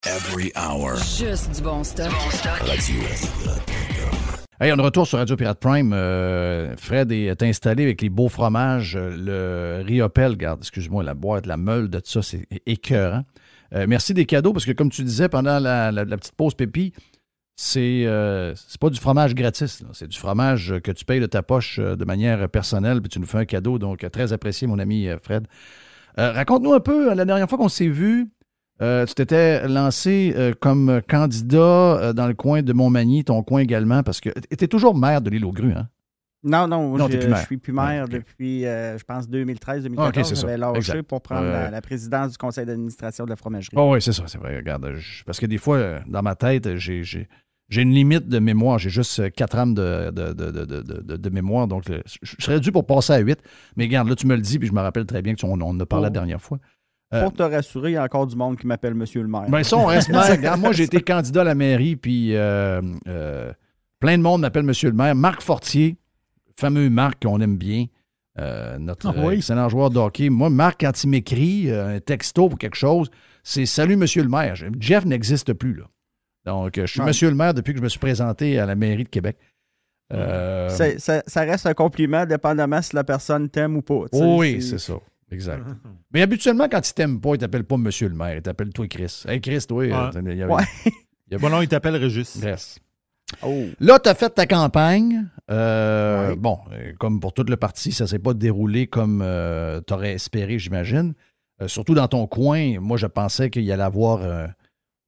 every hour. Juste du bon stuff. Radio. Hey, on est de retour sur Radio Pirate Prime. Fred est installé avec les beaux fromages. Le Riopel, regarde, excuse-moi, la boîte, la meule de tout ça, c'est écœurant. Merci des cadeaux, parce que comme tu disais pendant la petite pause Pépi, c'est pas du fromage gratis. Là. C'est du fromage que tu payes de ta poche de manière personnelle, puis tu nous fais un cadeau. Donc, très apprécié, mon ami Fred. Raconte-nous un peu, la dernière fois qu'on s'est vu, tu t'étais lancé comme candidat dans le coin de Montmagny, ton coin également, parce que tu étais toujours maire de l'île aux grues, hein? Non, t'es plus maire. je suis plus maire OK. depuis, je pense, 2013-2014. OK, c'est ça. J'avais lâché Exact. pour prendre la présidence du conseil d'administration de la fromagerie. Oh oui, c'est ça, c'est vrai. Regarde, parce que des fois, dans ma tête, j'ai une limite de mémoire. J'ai juste 4 ans de mémoire, donc je serais dû pour passer à 8. Mais regarde, là, tu me le dis, puis je me rappelle très bien qu'on en a parlé la dernière fois. Pour te rassurer, il y a encore du monde qui m'appelle Monsieur le maire. Ben ça, on reste maire. Regarde, moi, j'ai été candidat à la mairie, puis plein de monde m'appelle Monsieur le maire. Marc Fortier, fameux Marc qu'on aime bien, notre excellent joueur de hockey. Moi, Marc, quand il m'écrit un texto pour quelque chose, c'est « Salut, Monsieur le maire ». Jeff n'existe plus, là. Donc, je suis Monsieur le maire depuis que je me suis présenté à la mairie de Québec. Ça reste un compliment, dépendamment si la personne t'aime ou pas. Oui, c'est ça. Exact. Mais habituellement, quand il t'aime pas, il t'appelle pas Monsieur le maire, il t'appelle toi Chris. Hey Chris, toi, Bon, non, il t'appelle Régis. Yes. Oh. Là, tu as fait ta campagne. Bon, comme pour tout le parti, ça ne s'est pas déroulé comme tu aurais espéré, j'imagine. Surtout dans ton coin, moi, je pensais qu'il y allait avoir...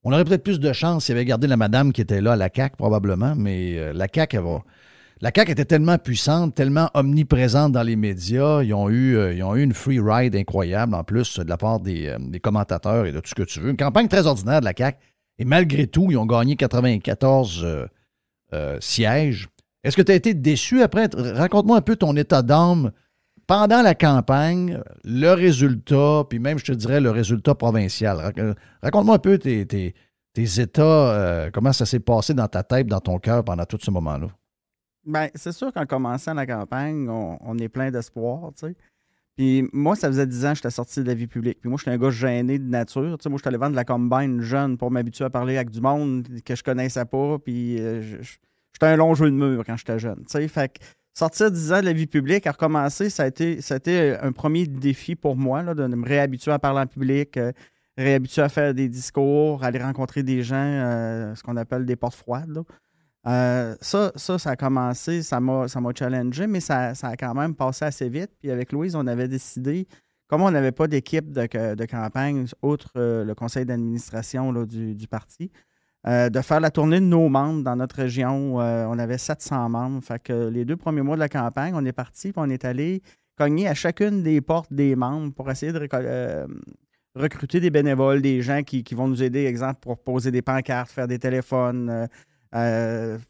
on aurait peut-être plus de chance s'il avait gardé la madame qui était là à la CAQ, probablement, mais la CAQ, la CAQ était tellement puissante, tellement omniprésente dans les médias. Ils ont eu une free ride incroyable, en plus, de la part des commentateurs et de tout ce que tu veux. Une campagne très ordinaire de la CAQ. Et malgré tout, ils ont gagné 94 sièges. Est-ce que tu as été déçu après? Raconte-moi un peu ton état d'âme pendant la campagne, le résultat, puis même, je te dirais, le résultat provincial. Raconte-moi un peu tes états, comment ça s'est passé dans ta tête, dans ton cœur pendant tout ce moment-là. Bien, c'est sûr qu'en commençant la campagne, on est plein d'espoir, tu sais. Puis moi, ça faisait 10 ans que j'étais sorti de la vie publique. Puis moi, j'étais un gars gêné de nature. Tu sais, moi, je suis allé vendre de la combine jeune pour m'habituer à parler avec du monde que je connaissais pas. Puis j'étais un long jeu de mur quand j'étais jeune. Tu sais, fait que sortir 10 ans de la vie publique, à recommencer, ça a été un premier défi pour moi, là, de me réhabituer à parler en public, réhabituer à faire des discours, aller rencontrer des gens, ce qu'on appelle des portes froides, là. Ça a commencé, ça m'a challengé, mais ça a quand même passé assez vite. Puis avec Louise, on avait décidé, comme on n'avait pas d'équipe de campagne, outre le conseil d'administration là, du parti, de faire la tournée de nos membres dans notre région. On avait 700 membres. Fait que les 2 premiers mois de la campagne, on est parti, puis on est allé cogner à chacune des portes des membres pour essayer de recruter des bénévoles, des gens qui vont nous aider, exemple, pour poser des pancartes, faire des téléphones,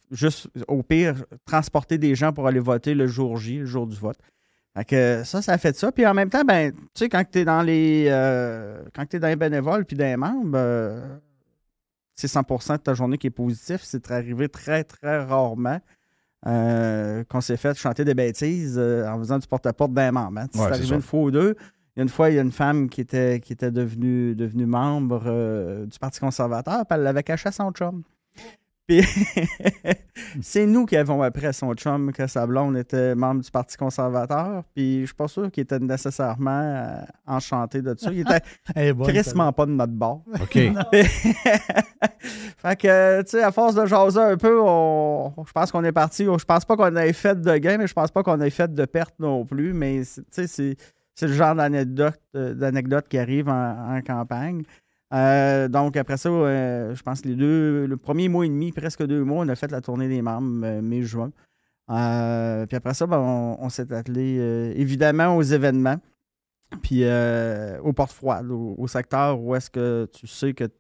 juste, au pire, transporter des gens pour aller voter le jour J, le jour du vote. Fait que ça a fait ça. Puis en même temps, ben, tu sais, quand tu es dans les bénévoles puis dans les membres, c'est 100% de ta journée qui est positif. C'est arrivé très, très rarement qu'on s'est fait chanter des bêtises en faisant du porte-à-porte d'un membre. Hein. C'est arrivé une fois ou deux. Il y a une femme qui était devenue membre du Parti conservateur, puis elle l'avait caché à son chum. Puis c'est nous qui avons appris à son chum que sa blonde était membre du Parti conservateur. Puis je suis pas sûr qu'il était nécessairement enchanté de ça. Il était crissement pas de notre bord. OK. Fait que, tu sais, à force de jaser un peu, je pense qu'on est parti. Je pense pas qu'on ait fait de gain, mais je pense pas qu'on ait fait de perte non plus. Mais, tu sais, c'est le genre d'anecdote qui arrive en campagne. Donc, après ça, je pense le premier mois et demi, presque 2 mois, on a fait la tournée des membres, mai-juin. Puis après ça, ben, on s'est attelé évidemment aux événements, puis aux portes froides, au secteur où est-ce que tu sais que tu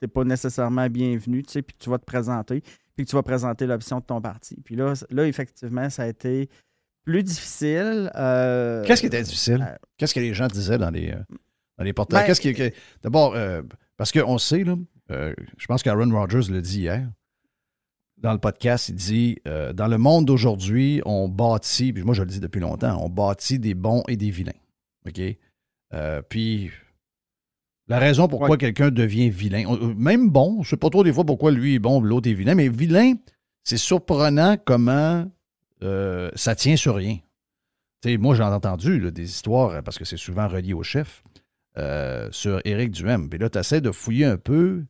n'es pas nécessairement bienvenu, tu sais, puis que tu vas te présenter, puis que tu vas présenter l'option de ton parti. Puis là effectivement, ça a été plus difficile. Qu'est-ce qui était difficile? Qu'est-ce que les gens disaient dans les portails? D'abord, parce qu'on sait, là, je pense qu'Aaron Rodgers l'a dit hier, dans le podcast, il dit dans le monde d'aujourd'hui, on bâtit, puis moi je le dis depuis longtemps, on bâtit des bons et des vilains. OK? Puis La raison pourquoi quelqu'un devient vilain. Même bon, je ne sais pas trop des fois pourquoi lui est bon, l'autre est vilain, mais vilain, c'est surprenant comment ça tient sur rien. T'sais, moi, j'en ai entendu là, des histoires, parce que c'est souvent relié au chef, sur Éric Duhem. Puis là, tu essaies de fouiller un peu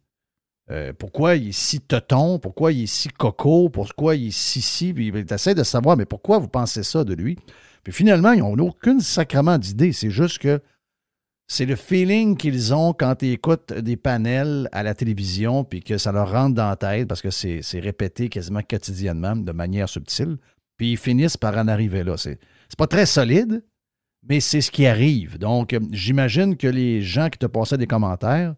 pourquoi il est si teuton, pourquoi il est si coco, pourquoi il est si, puis tu essaies de savoir, mais pourquoi vous pensez ça de lui? Puis finalement, ils n'ont aucune sacrement d'idée. C'est juste que c'est le feeling qu'ils ont quand ils écoutent des panels à la télévision, puis que ça leur rentre dans la tête, parce que c'est répété quasiment quotidiennement, de manière subtile, puis ils finissent par en arriver là. C'est pas très solide, mais c'est ce qui arrive. Donc, j'imagine que les gens qui te passaient des commentaires,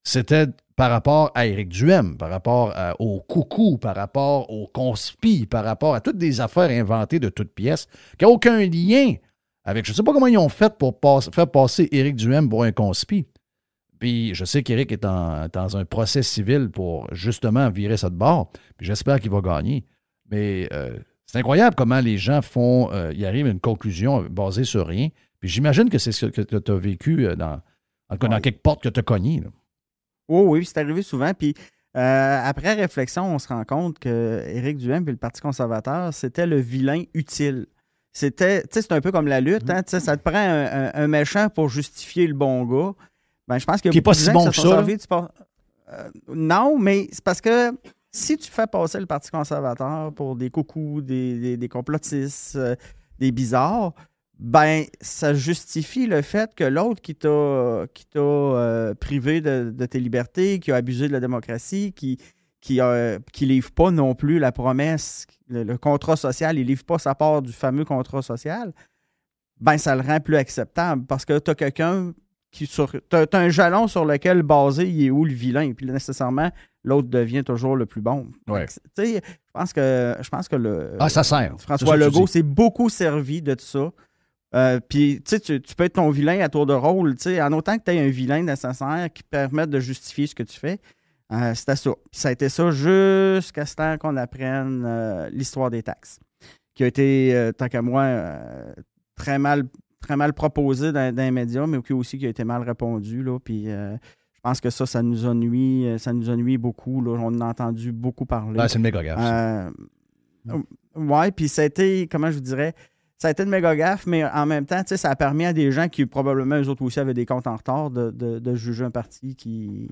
c'était par rapport à Éric Duhem, par rapport au coucou, par rapport au conspi, par rapport à toutes des affaires inventées de toutes pièces, qui n'ont aucun lien avec... Je ne sais pas comment ils ont fait pour faire passer Éric Duhem pour un conspi. Puis je sais qu'Éric est dans un procès civil pour justement virer ça de bord. Puis j'espère qu'il va gagner. Mais c'est incroyable comment les gens y arrivent à une conclusion basée sur rien. Puis j'imagine que c'est ce que tu as vécu dans quelque porte que tu as cogné. Là. Oh, oui, c'est arrivé souvent. Puis après réflexion, on se rend compte que Éric Duhem et le Parti conservateur, c'était le vilain utile. C'est un peu comme la lutte. Hein, ça te prend un méchant pour justifier le bon gars. Ben, je pense que qui n'est pas si bon que ça. Non, mais c'est parce que si tu fais passer le Parti conservateur pour des coucous, des complotistes, des bizarres, ben ça justifie le fait que l'autre qui t'a privé de tes libertés, qui a abusé de la démocratie, qui livre pas non plus la promesse, le contrat social, il livre pas sa part du fameux contrat social, ben ça le rend plus acceptable parce que tu as quelqu'un t'as un jalon sur lequel baser il est où le vilain, puis nécessairement l'autre devient toujours le plus bon. Ouais. Je pense que ça sert. François Legault s'est beaucoup servi de ça. Puis tu peux être ton vilain à tour de rôle, en autant que tu aies un vilain nécessaire qui permette de justifier ce que tu fais. C'était ça. Puis ça a été ça jusqu'à ce temps qu'on apprenne l'histoire des taxes, qui a été, tant qu'à moi, très mal proposé dans les médias, mais aussi qui a été mal répondu. Là, puis je pense que ça nous a nuit beaucoup. Là. On en a entendu beaucoup parler. C'est une méga gaffe. Oui, puis ça a été, comment je vous dirais, ça a été une méga gaffe, mais en même temps, ça a permis à des gens qui, probablement, eux autres aussi, avaient des comptes en retard de juger un parti qui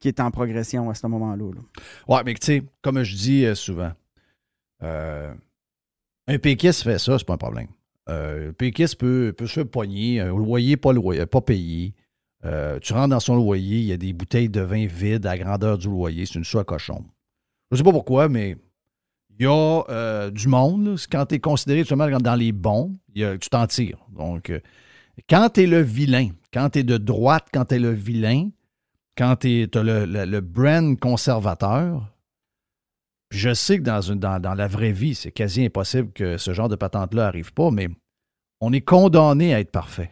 est en progression à ce moment-là. Là. Oui, mais tu sais, comme je dis souvent, un péquiste fait ça, c'est pas un problème. Un péquiste peut se pogner, un loyer pas payé. Tu rentres dans son loyer, il y a des bouteilles de vin vides à la grandeur du loyer, c'est une soie à cochon. Je ne sais pas pourquoi, mais il y a du monde. Là, quand tu es considéré justement dans les bons, tu t'en tires. Donc, quand tu es le vilain, quand tu es de droite, quand tu es le vilain, quand tu as le brand conservateur, je sais que dans la vraie vie, c'est quasi impossible que ce genre de patente-là n'arrive pas, mais on est condamné à être parfait.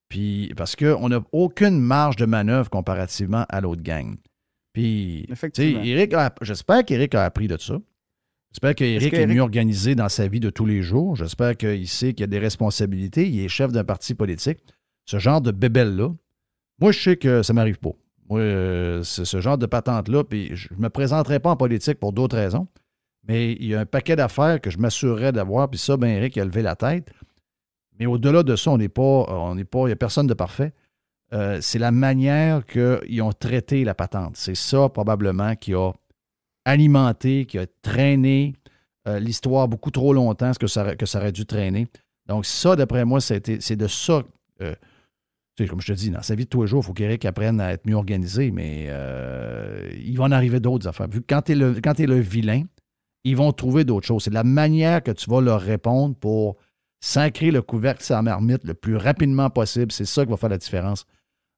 Puis, parce qu'on n'a aucune marge de manœuvre comparativement à l'autre gang. Puis, j'espère qu'Éric a appris de ça. J'espère qu'Éric est mieux organisé dans sa vie de tous les jours. J'espère qu'il sait qu'il a des responsabilités. Il est chef d'un parti politique. Ce genre de bébelle-là, moi, je sais que ça ne m'arrive pas. Moi, c'est ce genre de patente-là, puis je ne me présenterai pas en politique pour d'autres raisons, mais il y a un paquet d'affaires que je m'assurerais d'avoir, puis ça, ben Éric a levé la tête. Mais au-delà de ça, il n'y a personne de parfait. C'est la manière qu'ils ont traité la patente. C'est ça, probablement, qui a alimenté, qui a traîné l'histoire beaucoup trop longtemps, ce que ça aurait dû traîner. Donc, ça, d'après moi, c'est de ça... comme je te dis, dans sa vie de tous les jours, il faut qu'Éric apprenne à être mieux organisé, mais il va en arriver d'autres affaires. Vu que quand tu es le vilain, ils vont trouver d'autres choses. C'est la manière que tu vas leur répondre pour sacrer le couvercle sur la marmite le plus rapidement possible. C'est ça qui va faire la différence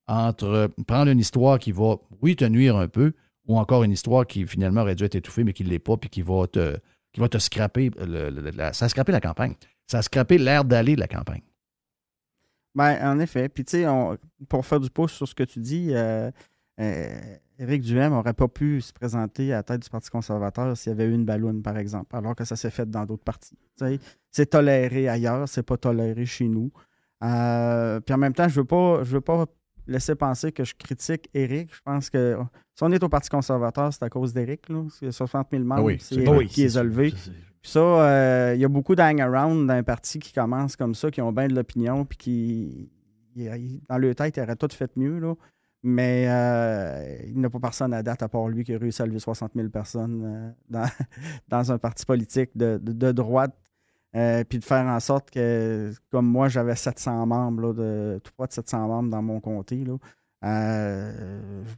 entre prendre une histoire qui va, oui, te nuire un peu, ou encore une histoire qui finalement aurait dû être étouffée, mais qui ne l'est pas, puis qui va te scraper. Ça a scrappé la campagne. Ça a scrappé l'air d'aller de la campagne. Ben, en effet. Puis, tu sais, pour faire du pouce sur ce que tu dis, Éric Duhem n'aurait pas pu se présenter à la tête du Parti conservateur s'il y avait eu une balloune, par exemple, alors que ça s'est fait dans d'autres partis. T'sais, c'est toléré ailleurs, c'est pas toléré chez nous. Puis en même temps, je veux pas laisser penser que je critique Éric. Je pense que si on est au Parti conservateur, c'est à cause d'Éric. C'est 60 000 membres, c'est Éric qui les a élevés. Puis ça, il y a beaucoup d'hang-around d'un parti qui commence comme ça, qui ont bien de l'opinion, puis qui, dans leur tête, ils auraient tout fait mieux. Là. Mais il n'y a pas personne à date, à part lui, qui a réussi à lever 60 000 personnes dans un parti politique de droite. Puis de faire en sorte que, comme moi, j'avais 700 membres, tout près de 700 membres dans mon comté. Là.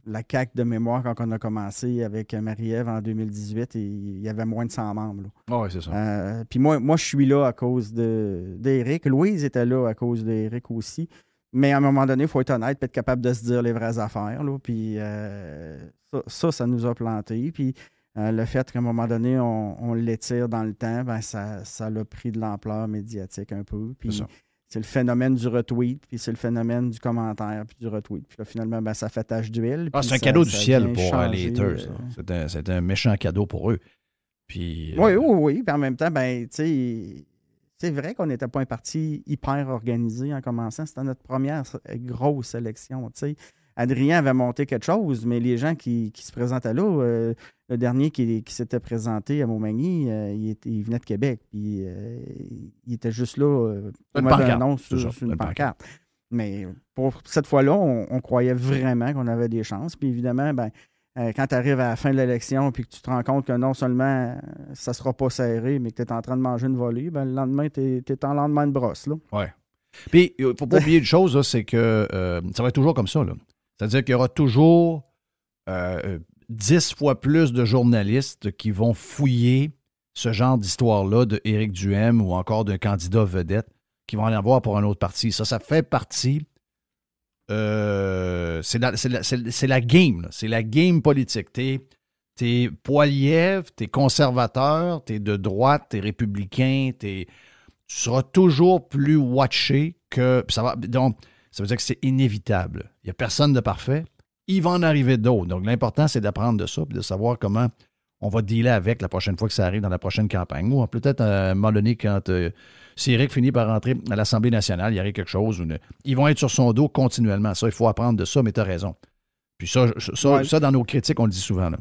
La CAQ de mémoire, quand on a commencé avec Marie-Ève en 2018, il y avait moins de 100 membres. Oui, c'est ça. Puis moi, je suis là à cause d'Éric. Louise était là à cause d'Éric aussi. Mais à un moment donné, il faut être honnête et être capable de se dire les vraies affaires. Là. Puis ça nous a plantés. Puis le fait qu'à un moment donné, on l'étire dans le temps, ben ça a pris de l'ampleur médiatique un peu. Puis c'est le phénomène du retweet, puis c'est le phénomène du commentaire, puis du retweet. Puis là, finalement, ben, ça fait tache d'huile. C'est un cadeau du ciel pour les haters. C'est un méchant cadeau pour eux. Puis, Oui. Puis en même temps, ben, tu sais, c'est vrai qu'on n'était pas un parti hyper organisé en commençant. C'était notre première grosse élection, tu sais. Adrien avait monté quelque chose, mais les gens qui se présentaient là, le dernier qui s'était présenté à Montmagny, il venait de Québec. Puis il était juste là pour mettre un nom sur une pancarte. Mais pour cette fois-là, on croyait vraiment qu'on avait des chances. Puis évidemment, ben, quand tu arrives à la fin de l'élection et que tu te rends compte que non seulement ça ne sera pas serré, mais que tu es en train de manger une volée, ben, le lendemain, tu es en lendemain de brosse. Oui. Puis, il ne faut pas oublier une chose, là, c'est que ça va être toujours comme ça. Là. C'est-à-dire qu'il y aura toujours 10 fois plus de journalistes qui vont fouiller ce genre d'histoire-là de Éric Duhem ou encore d'un candidat vedette qui vont en avoir pour un autre parti. Ça fait partie. C'est la game. Là. C'est la game politique. T'es Poilievre, t'es conservateur, t'es de droite, t'es républicain, tu seras toujours plus watché que. Donc, ça veut dire que c'est inévitable. Il n'y a personne de parfait. Il va en arriver d'autres. Donc, l'important, c'est d'apprendre de ça et de savoir comment on va dealer avec la prochaine fois que ça arrive dans la prochaine campagne. Ou peut-être à un moment donné, quand si Éric finit par rentrer à l'Assemblée nationale, il y arrive quelque chose. Ils vont être sur son dos continuellement. Ça, il faut apprendre de ça, mais tu as raison. Puis ça, dans nos critiques, on le dit souvent. Là.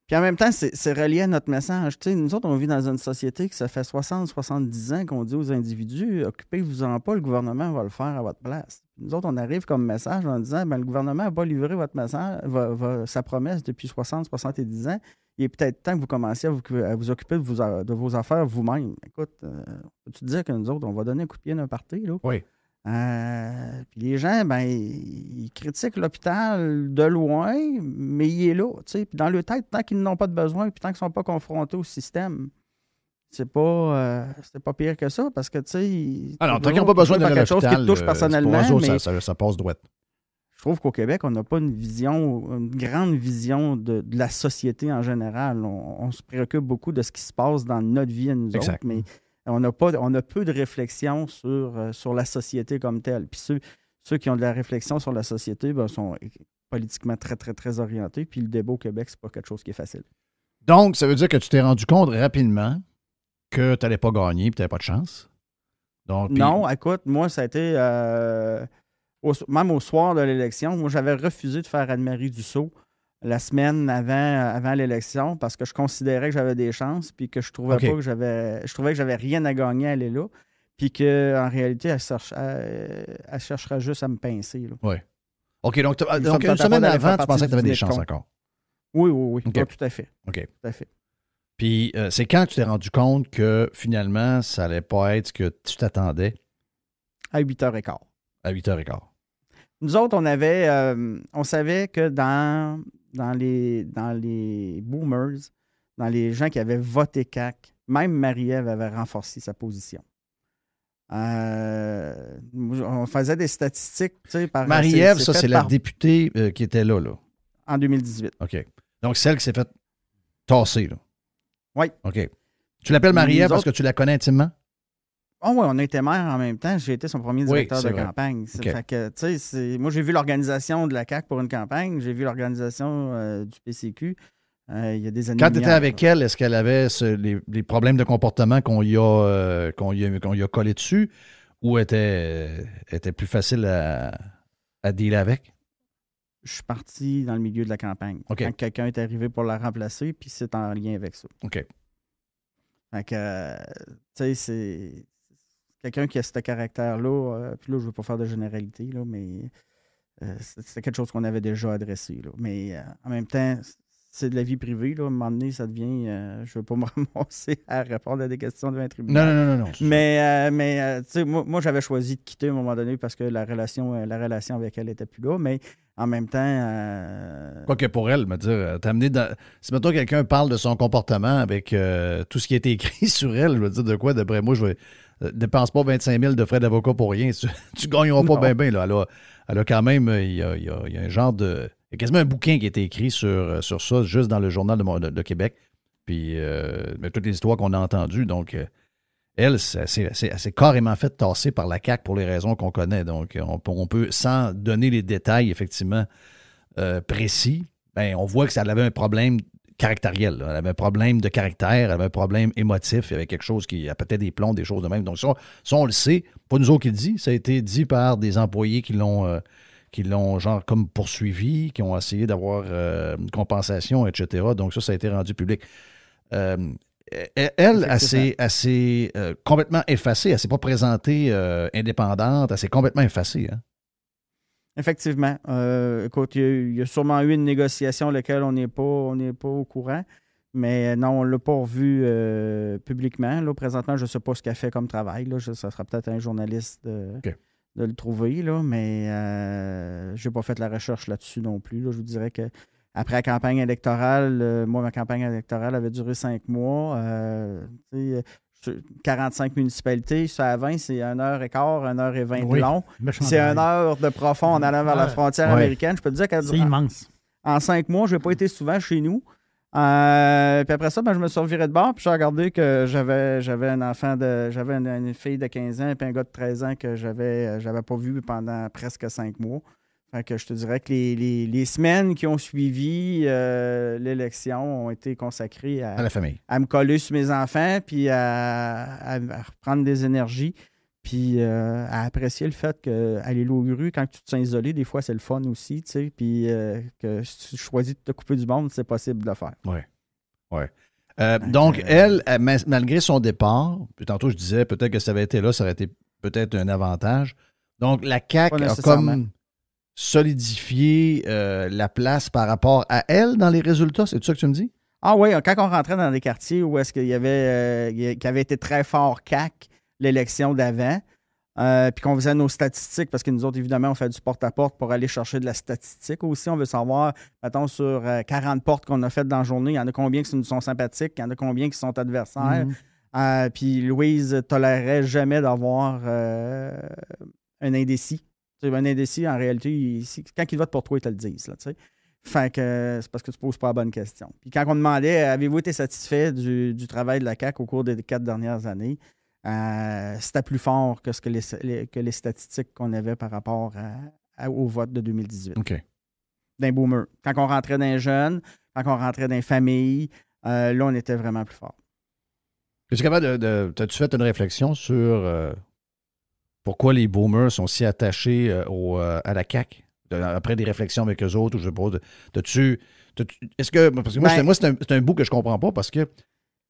Puis en même temps, c'est relié à notre message. Tu sais, nous autres, on vit dans une société que ça fait 60-70 ans qu'on dit aux individus « Occupez-vous-en pas, le gouvernement va le faire à votre place. » Nous autres, on arrive comme message en disant ben, « Le gouvernement n'a pas livré votre message, sa promesse depuis 60-70 ans. Il est peut-être temps que vous commenciez à vous occuper de vos affaires vous-même. » Écoute, peux-tu te dire que nous autres, on va donner un coup de pied d'un parti, là? Oui. Puis les gens, ben, ils critiquent l'hôpital de loin, mais il est là. Puis dans leur tête, tant qu'ils n'ont pas de besoin, puis tant qu'ils ne sont pas confrontés au système, c'est pas pire que ça, parce que, tu sais... Alors, tant qu'ils n'ont pas besoin d'aller à l'hôpital, quelque chose qui touche personnellement, pour eux, ça passe droite. Je trouve qu'au Québec, on n'a pas une grande vision de la société en général. On se préoccupe beaucoup de ce qui se passe dans notre vie à nous autres, mais... On a peu de réflexion sur la société comme telle. Puis ceux qui ont de la réflexion sur la société ben, sont politiquement très, très, très orientés. Puis le débat au Québec, c'est pas quelque chose qui est facile. Donc, ça veut dire que tu t'es rendu compte rapidement que tu n'allais pas gagner et que tu n'avais pas de chance? Donc, non, écoute, moi, ça a été... même au soir de l'élection, moi, j'avais refusé de faire Anne-Marie Dussault la semaine avant l'élection parce que je considérais que j'avais des chances puis que je trouvais pas que j'avais rien à gagner à aller là puis qu'en réalité, elle chercherait juste à me pincer. Oui. OK, donc une semaine avant, tu pensais que tu avais des chances encore? Oui. Okay. Tout à fait. OK. Tout à fait. Puis c'est quand tu t'es rendu compte que finalement, ça allait pas être ce que tu t'attendais? À 8h15. À 8h15. Nous autres, on savait que dans les boomers, dans les gens qui avaient voté CAQ, même Marie-Ève avait renforcé sa position. On faisait des statistiques. Marie-Ève, ça, c'est la députée qui était là. En 2018. OK. Donc, celle qui s'est faite tasser, là. Oui. OK. Tu l'appelles Marie-Ève parce que tu la connais intimement? Oh oui, on a été maire en même temps. J'ai été son premier directeur de campagne. Okay. Fait que, moi, j'ai vu l'organisation de la CAQ pour une campagne. J'ai vu l'organisation du PCQ. Il y a des années. Quand tu étais avec elle, est-ce qu'elle avait les problèmes de comportement qu'on y a collé dessus ou était plus facile à dealer avec? suis parti dans le milieu de la campagne. OK. Quand quelqu'un est arrivé pour la remplacer, puis c'est en lien avec ça. OK. Fait que, tu sais, c'est quelqu'un qui a ce caractère-là. Puis là, je ne veux pas faire de généralité, là, mais c'est quelque chose qu'on avait déjà adressé. Là. Mais en même temps, c'est de la vie privée. Là. À un moment donné, ça devient... je ne veux pas me ramasser à répondre à des questions devant un tribunal. Non. Mais tu sais, moi, j'avais choisi de quitter à un moment donné parce que la relation avec elle n'était plus là. Mais en même temps... Quoique pour elle, me dire, t'as amené dans... Si maintenant quelqu'un parle de son comportement avec tout ce qui a été écrit sur elle, je veux dire de quoi, d'après moi, je vais... dépense pas 25 000 de frais d'avocat pour rien. Tu gagneras pas bien. Là. Elle a quand même... Il y a un genre de... Il y a quasiment un bouquin qui a été écrit sur ça, juste dans le Journal de Québec. Puis toutes les histoires qu'on a entendues. Donc, elle s'est carrément fait tasser par la CAQ pour les raisons qu'on connaît. Donc, on peut, sans donner les détails, effectivement, précis, ben, on voit que ça avait un problème caractériel. Là. Elle avait un problème de caractère, elle avait un problème émotif, il y avait quelque chose qui a peut-être des plombs, des choses de même. Donc, ça, on le sait. Pas nous autres qui le dit. Ça a été dit par des employés qui l'ont genre comme poursuivi, qui ont essayé d'avoir une compensation, etc. Donc ça a été rendu public. Elle s'est complètement effacée. Elle ne s'est pas présentée indépendante. Elle s'est complètement effacée. Hein? Effectivement. Écoute, il y a sûrement eu une négociation laquelle on n'est pas au courant. Mais non, on ne l'a pas revu publiquement. Là, présentement, je ne sais pas ce qu'elle fait comme travail. Là. Ça sera peut-être un journaliste de le trouver, là, mais je n'ai pas fait la recherche là-dessus non plus. Là. Je vous dirais que après la campagne électorale, moi, ma campagne électorale avait duré 5 mois. 45 municipalités, ça à 20, c'est 1h15, 1h20 de long. C'est 1 heure de profond en allant vers la frontière américaine. Je peux te dire c'est immense. En 5 mois, je n'ai pas été souvent chez nous. Puis après ça, je me suis reviré de bord, puis j'ai regardé que j'avais un enfant j'avais une fille de 15 ans et un gars de 13 ans que j'avais pas vu pendant presque 5 mois. Fait que je te dirais que les semaines qui ont suivi l'élection ont été consacrées à la famille. À me coller sur mes enfants, puis à reprendre des énergies, puis à apprécier le fait qu'aller l'eau grue, quand tu te sens isolé, des fois, c'est le fun aussi, tu sais, puis que si tu choisis de te couper du monde, c'est possible de le faire. Oui. Donc, elle, malgré son départ, puis tantôt je disais peut-être que ça avait été là, ça aurait été peut-être un avantage. Donc, la CAQ a comme solidifié la place par rapport à elle dans les résultats, c'est ça que tu me dis? Ah oui, quand on rentrait dans des quartiers où est-ce qu'il y avait qui avait été très fort CAQ l'élection d'avant, puis qu'on faisait nos statistiques, parce que nous autres, évidemment, on fait du porte-à-porte pour aller chercher de la statistique aussi. On veut savoir, mettons, sur 40 portes qu'on a faites dans la journée, il y en a combien qui nous sont sympathiques, il y en a combien qui sont adversaires. Puis Louise tolérerait jamais d'avoir un indécis. Un indécis, en réalité, quand il vote pour toi, ils te le disent. Là, fait que c'est parce que tu ne poses pas la bonne question. Puis quand on demandait, avez-vous été satisfait du travail de la CAQ au cours des 4 dernières années, c'était plus fort que les statistiques qu'on avait par rapport au vote de 2018. OK. D'un boomer. Quand on rentrait dans les jeunes, quand on rentrait dans les familles, là, on était vraiment plus fort. Es-tu capable t'as-tu fait une réflexion sur pourquoi les boomers sont si attachés à la CAQ? Après des réflexions avec eux autres, ou je sais pas, est-ce que, parce que moi, c'est un bout que je comprends pas, parce que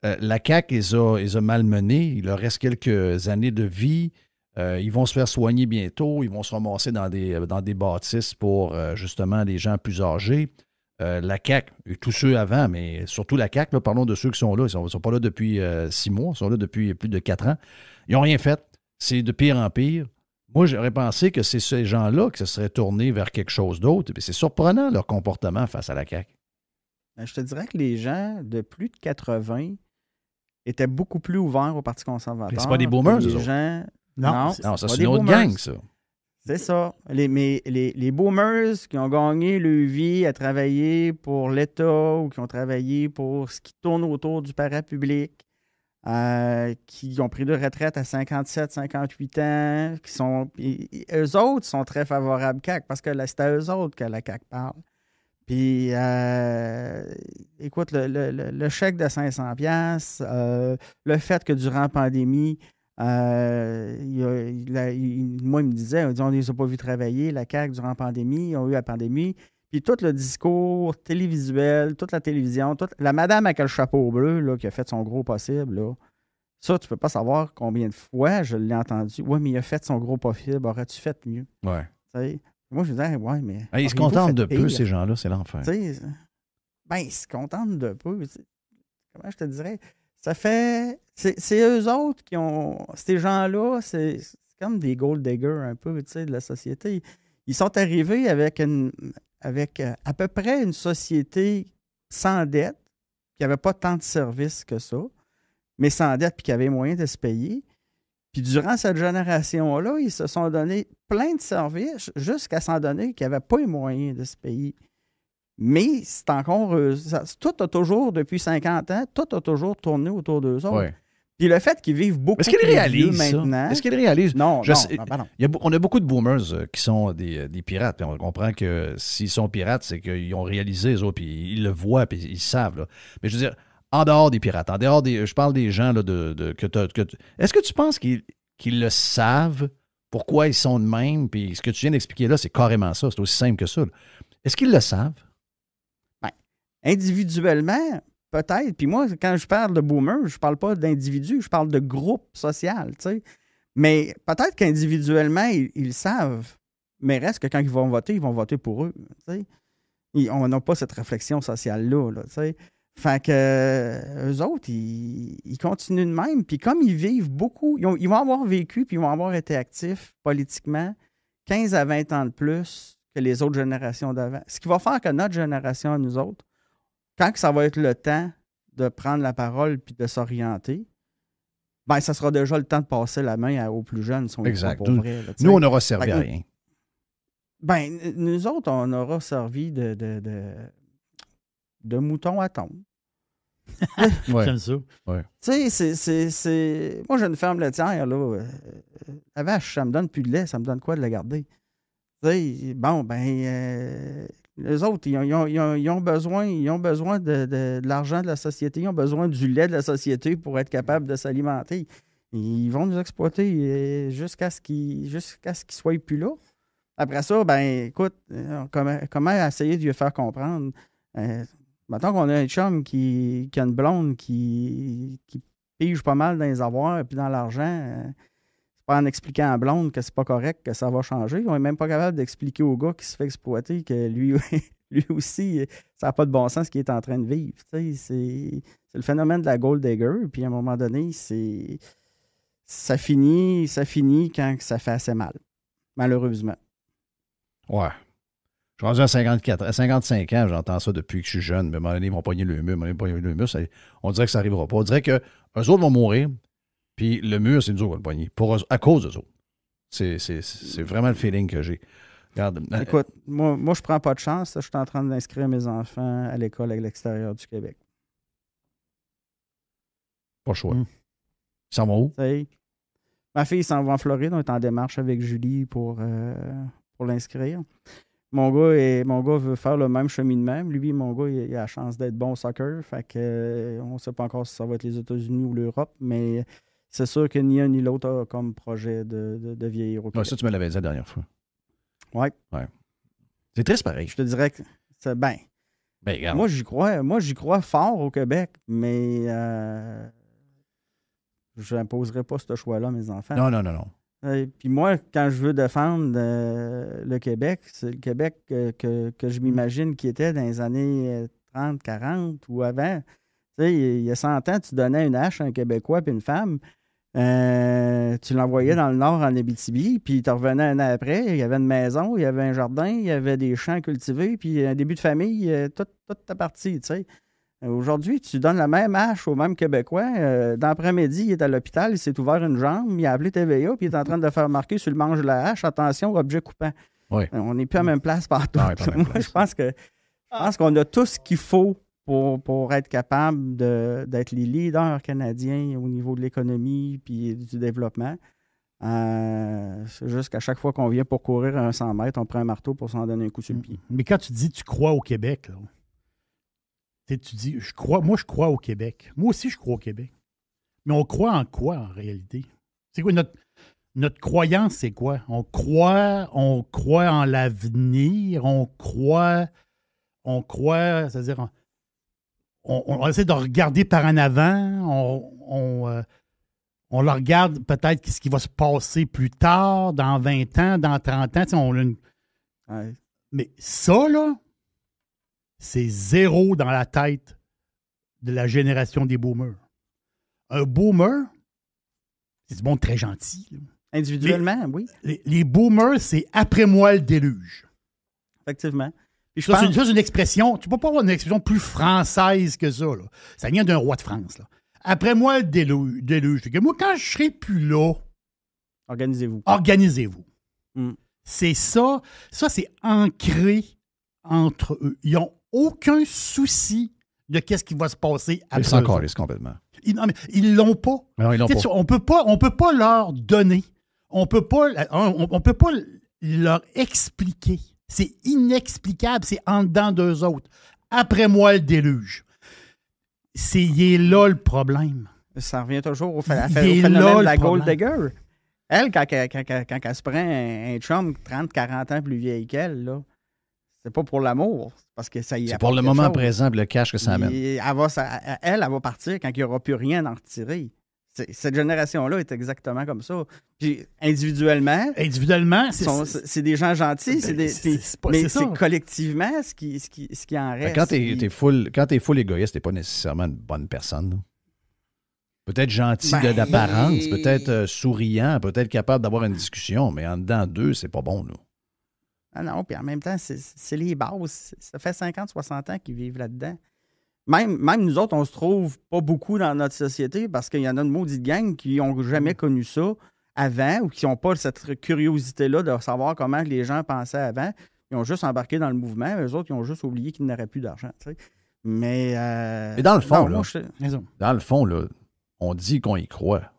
la CAQ les a malmenés, il leur reste quelques années de vie, ils vont se faire soigner bientôt, ils vont se ramasser dans des bâtisses pour justement les gens plus âgés. La CAQ, et tous ceux avant, mais surtout la CAQ, là, parlons de ceux qui sont là, ils ne sont pas là depuis 6 mois, ils sont là depuis plus de 4 ans. Ils n'ont rien fait, c'est de pire en pire. Moi, j'aurais pensé que c'est ces gens-là qui se seraient tournés vers quelque chose d'autre. C'est surprenant leur comportement face à la CAQ. Je te dirais que les gens de plus de 80 étaient beaucoup plus ouverts au Parti conservateur. Mais c'est pas des boomers, eux gens... Non, ça, c'est une autre gang, ça. C'est ça. Les boomers qui ont gagné leur vie à travailler pour l'État ou qui ont travaillé pour ce qui tourne autour du parapublic, qui ont pris de retraite à 57, 58 ans, eux autres sont très favorables CAQ parce que c'est à eux autres que la CAQ parle. Puis, écoute, le chèque de 500$, le fait que durant la pandémie, moi, il me disait, on ne les a pas vus travailler, la CAQ, durant la pandémie, ils ont eu la pandémie, Puis tout le discours télévisuel, toute la télévision, la madame avec le chapeau bleu là, qui a fait son gros possible, là, ça, tu peux pas savoir combien de fois je l'ai entendu. Ouais, mais il a fait son gros possible, aurais-tu fait mieux? Ouais. T'sais, moi, je disais, ouais, mais. Ils se contentent de peu, ces gens-là, c'est l'enfer. Ils se contentent de peu. Comment je te dirais? Ça fait. C'est eux autres qui ont. Ces gens-là, c'est comme des gold diggers un peu, de la société. Ils sont arrivés avec à peu près une société sans dette, qui n'avait pas tant de services que ça, mais sans dette, puis qui avait moyen de se payer. Puis durant cette génération-là, ils se sont donné plein de services jusqu'à s'en donner qu'ils n'avaient pas les moyens de se payer. Mais c'est encore... tout a toujours, depuis 50 ans, tout a toujours tourné autour d'eux autres. Ouais. Puis le fait qu'ils vivent beaucoup plus vieux maintenant... Est-ce qu'ils réalisent? Non, non. On a beaucoup de boomers qui sont des pirates. Puis on comprend que s'ils sont pirates, c'est qu'ils ont réalisé, eux autres, puis ils le voient, puis ils savent. Là. Mais je veux dire, en dehors des pirates, je parle des gens là, est-ce que tu penses qu'ils le savent, pourquoi ils sont de même? Puis ce que tu viens d'expliquer là, c'est carrément ça. C'est aussi simple que ça. Là. Est-ce qu'ils le savent? Bien, individuellement, peut-être. Puis moi, quand je parle de boomers, je parle pas d'individus, je parle de groupe social. T'sais. Mais peut-être qu'individuellement, ils le savent. Mais reste que quand ils vont voter pour eux. T'sais. On n'a pas cette réflexion sociale-là. Là, fait que eux autres, ils continuent de même. Puis comme ils vivent beaucoup, ils vont avoir vécu puis ils vont avoir été actifs politiquement 15 à 20 ans de plus que les autres générations d'avant. Ce qui va faire que notre génération, nous autres, quand ça va être le temps de prendre la parole puis de s'orienter, ben ça sera déjà le temps de passer la main aux plus jeunes. Exact. Vrai, là, nous, on n'aura servi à rien. Ben, nous autres, on aura servi de mouton à thon. Ouais. J'aime ça. Ouais. Tu sais, c'est... Moi, j'ai une ferme laitière, là. La vache, ça me donne plus de lait. Ça me donne quoi de la garder? Tu sais, bon, ben... les autres, ils ont besoin de l'argent de la société. Ils ont besoin du lait de la société pour être capables de s'alimenter. Ils vont nous exploiter jusqu'à ce qu'ils soient plus là. Après ça, ben écoute, comment essayer de lui faire comprendre? Mettons qu'on a un chum qui a une blonde qui pige pas mal dans les avoirs et puis dans l'argent. C'est pas en expliquant à la blonde que c'est pas correct, que ça va changer. On n'est même pas capable d'expliquer au gars qui se fait exploiter que lui aussi, ça n'a pas de bon sens ce qu'il est en train de vivre. C'est le phénomène de la gold digger. Puis à un moment donné, ça finit quand ça fait assez mal, malheureusement. Ouais. Je suis rendu à 55 ans, j'entends ça depuis que je suis jeune. Mais à un moment donné, ils vont pogner le mur. On dirait que ça n'arrivera pas. On dirait qu'eux autres vont mourir, puis le mur, c'est nous autres qui vont le pogner. À cause d'eux autres. C'est vraiment le feeling que j'ai. Regarde, écoute, moi, je prends pas de chance. Je suis en train d'inscrire mes enfants à l'école à l'extérieur du Québec. Pas le choix. Ils s'en vont où? Ma fille s'en va en Floride. On est en démarche avec Julie pour l'inscrire. Mon gars veut faire le même cheminement. Lui, mon gars, il a la chance d'être bon au soccer. Fait que, on ne sait pas encore si ça va être les États-Unis ou l'Europe, mais c'est sûr que ni un ni l'autre a comme projet de vieillir au Québec. Ça, tu me l'avais dit la dernière fois. Oui. Ouais. C'est triste pareil. Je te dirais que c'est bien. Ben, moi, j'y crois fort au Québec, mais je n'imposerai pas ce choix-là à mes enfants. Non. Puis moi, quand je veux défendre le Québec, c'est le Québec que je m'imagine qui était dans les années 30, 40 ou avant. Tu sais, il y a 100 ans, tu donnais une hache à un Québécois puis une femme. Tu l'envoyais dans le nord en Abitibi, puis tu revenais un an après, il y avait une maison, il y avait un jardin, il y avait des champs cultivés, puis un début de famille, toute ta partie, tu sais. Aujourd'hui, tu donnes la même hache au même Québécois. Dans l'après-midi, il est à l'hôpital, il s'est ouvert une jambe, il a appelé TVA, puis il est en train de faire marquer sur le manche de la hache, attention, objet coupant. Oui. On n'est plus à la même place partout. Moi, je pense qu'on a tout ce qu'il faut pour être capable d'être les leaders canadiens au niveau de l'économie puis du développement. C'est juste qu'à chaque fois qu'on vient pour courir un 100 mètres, on prend un marteau pour s'en donner un coup sur le pied. Mais quand tu dis tu crois au Québec, là, tu dis, je crois au Québec. Moi aussi, je crois au Québec. Mais on croit en quoi, en réalité? C'est quoi notre croyance, c'est quoi? On croit en l'avenir, on croit, c'est-à-dire, on essaie de regarder par en avant, on le regarde peut-être ce qui va se passer plus tard, dans 20 ans, dans 30 ans. Ouais. Mais ça, là, c'est zéro dans la tête de la génération des boomers. Un boomer, c'est du monde très gentil. Là. Individuellement, oui. Les boomers, c'est après moi le déluge. Effectivement. Puis Ça, c'est une expression, tu peux pas avoir une expression plus française que ça. Là. Ça vient d'un roi de France. Là. Après moi le déluge. Fait que moi, quand je serai plus là, organisez-vous. C'est ça. Ça, c'est ancré entre eux. Ils n'ont aucun souci de qu'est-ce qui va se passer après. Ils s'en calissent complètement. Ils l'ont pas. Non, ils l'ont pas. On peut pas leur donner. On peut pas leur expliquer. C'est inexplicable. C'est en dedans d'eux autres. Après moi, le déluge. Il est là le problème. Ça revient toujours au phénomène de la gold digger. Elle, quand elle se prend un chum 30-40 ans plus vieille qu'elle, là, c'est pas pour l'amour. Parce que ça y c'est pour le moment présent, le cash que ça amène. Elle va partir quand il n'y aura plus rien à en retirer. Cette génération-là est exactement comme ça. Puis individuellement, c'est des gens gentils, mais c'est collectivement ce qui en reste. Quand t'es full égoïste, t'es pas nécessairement une bonne personne. Là. Peut-être gentil d'apparence, peut-être souriant, peut-être capable d'avoir une discussion, mais en dedans d'eux, c'est pas bon. Là. Ah non, puis en même temps, c'est les bases. Ça fait 50-60 ans qu'ils vivent là-dedans. Même nous autres, on se trouve pas beaucoup dans notre société parce qu'il y en a une maudite gang qui n'ont jamais connu ça avant ou qui n'ont pas cette curiosité-là de savoir comment les gens pensaient avant. Ils ont juste embarqué dans le mouvement. Eux autres, ils ont juste oublié qu'ils n'auraient plus d'argent. Tu sais. Mais dans le fond, là, on dit qu'on y croit.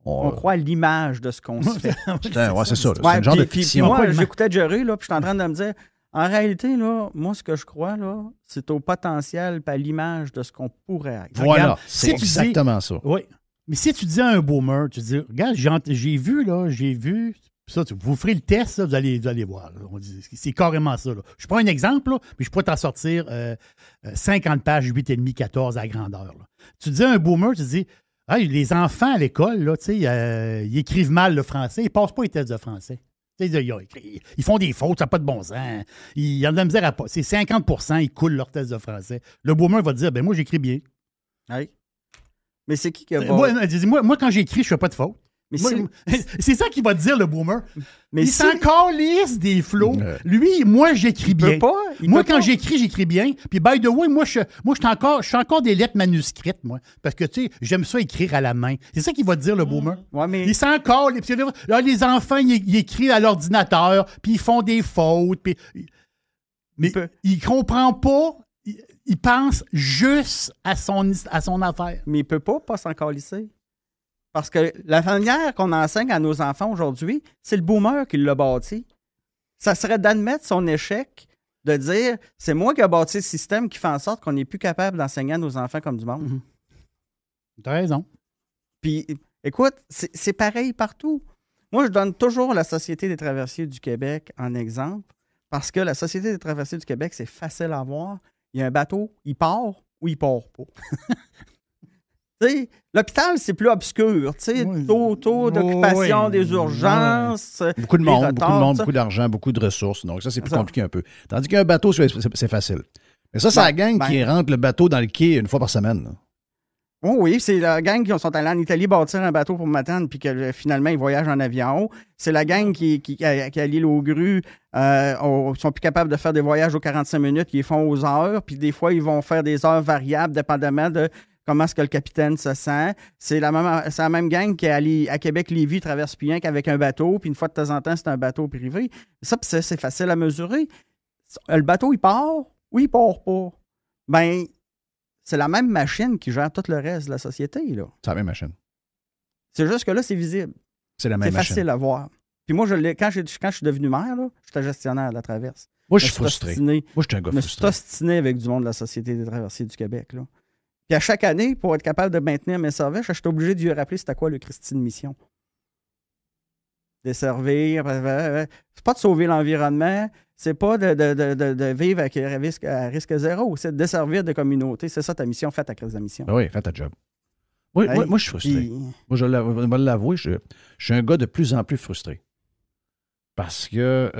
On croit à l'image de ce qu'on se fait. C'est ça. C'est un genre de fiction. Moi, j'écoutais Jerry, là, puis je suis en train de me dire, en réalité, là, moi, ce que je crois, là, c'est au potentiel et à l'image de ce qu'on pourrait être. Voilà, regarde, c'est exactement ça. Oui. Mais si tu dis à un boomer, tu dis, regarde, j'ai vu, ça, vous ferez le test, là, vous allez voir. Là, c'est carrément ça. Là. Je prends un exemple, là, mais je pourrais t'en sortir 50 pages, 8,5, 14 à la grandeur. Là. Tu dis à un boomer, tu dis, hey, les enfants à l'école, là, ils écrivent mal le français, ils ne passent pas les tests de français. Ils font des fautes, ça n'a pas de bon sens. Il y en a de la misère à pas. C'est 50%, ils coulent leur test de français. Le boomer va dire, ben moi, j'écris bien. Oui. Mais c'est qui a moi, quand j'écris, je ne fais pas de faute. Mais c'est ça qu'il va te dire, le boomer. Mais il s'en calisse des flots. Lui, moi, j'écris bien. Moi, quand j'écris bien. Puis, by the way, moi, je suis encore des lettres manuscrites, moi. Parce que, tu sais, j'aime ça écrire à la main. C'est ça qu'il va te dire, le boomer. Ouais, mais... Il s'en calisse. Là, les enfants, ils écrivent à l'ordinateur, puis ils font des fautes. Puis... Mais il comprend pas. Il pense juste à son affaire. Mais il peut pas s'en calisser. Parce que la manière qu'on enseigne à nos enfants aujourd'hui, c'est le boomer qui l'a bâti. Ça serait d'admettre son échec, de dire c'est moi qui ai bâti le système qui fait en sorte qu'on n'est plus capable d'enseigner à nos enfants comme du monde. Mm-hmm. T'as raison. Puis, écoute, c'est pareil partout. Moi, je donne toujours la Société des traversiers du Québec en exemple, parce que la Société des traversiers du Québec, c'est facile à voir. Il y a un bateau, il part ou il part pas. L'hôpital, c'est plus obscur. Taux d'occupation des urgences. Beaucoup de monde, beaucoup d'argent, beaucoup de ressources. Donc, ça, c'est plus compliqué un peu. Tandis qu'un bateau, c'est facile. Mais ça, c'est la gang qui rentre le bateau dans le quai une fois par semaine. Là. Oh oui, c'est la gang qui sont allés en Italie bâtir un bateau pour m'attendre puis que finalement, ils voyagent en avion. C'est la gang qui à l'île aux grues sont plus capables de faire des voyages aux 45 minutes. Ils les font aux heures. Puis des fois, ils vont faire des heures variables dépendamment de comment est-ce que le capitaine se sent. C'est la même gang qui est allée à Québec-Lévis, traverse plus rien qu'avec un bateau, puis une fois de temps en temps, c'est un bateau privé. Ça, c'est facile à mesurer. Le bateau, il part ou il part pas? Ben, c'est la même machine qui gère tout le reste de la société, là. C'est la même machine. C'est juste que là, c'est visible. C'est la même machine. C'est facile à voir. Puis moi, quand je suis devenu maire, là, j'étais gestionnaire de la traverse. Moi, je suis frustré. Moi, je suis un gars frustré. Je me suis ostiné avec du monde de la Société des traversiers du Québec, là. Puis à chaque année, pour être capable de maintenir mes services, j'étais obligé de lui rappeler c'était quoi le Christine Mission. desservir. C'est pas de sauver l'environnement, c'est pas de vivre à risque zéro, c'est de desservir des communautés. C'est ça ta mission, fais ta crise de mission. Oui, fais ta job. Oui, Hey, moi, je suis frustré. Moi, je vais l'avouer, je suis un gars de plus en plus frustré. Parce que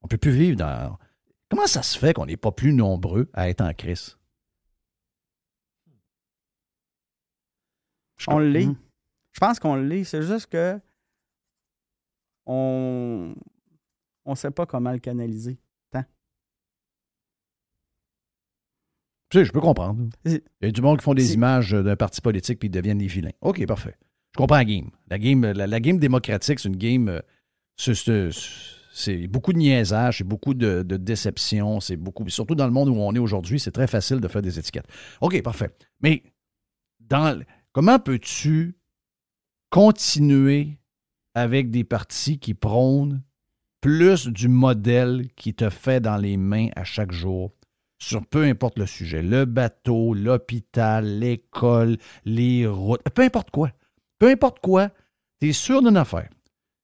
on ne peut plus vivre dans... Comment ça se fait qu'on n'est pas plus nombreux à être en crise? On l'est. Je pense qu'on l'est. C'est juste que on ne sait pas comment le canaliser. Tu sais, je peux comprendre. Il y a du monde qui font des images d'un parti politique puis ils deviennent des vilains. OK, parfait. Je comprends la game. La game démocratique, c'est une game... c'est beaucoup de niaisage, c'est beaucoup de déception, c'est beaucoup... Surtout dans le monde où on est aujourd'hui, c'est très facile de faire des étiquettes. OK, parfait. Mais comment peux-tu continuer avec des partis qui prônent plus du modèle qui te fait dans les mains à chaque jour sur peu importe le sujet, le bateau, l'hôpital, l'école, les routes, peu importe quoi. Peu importe quoi, tu es sûr d'une affaire.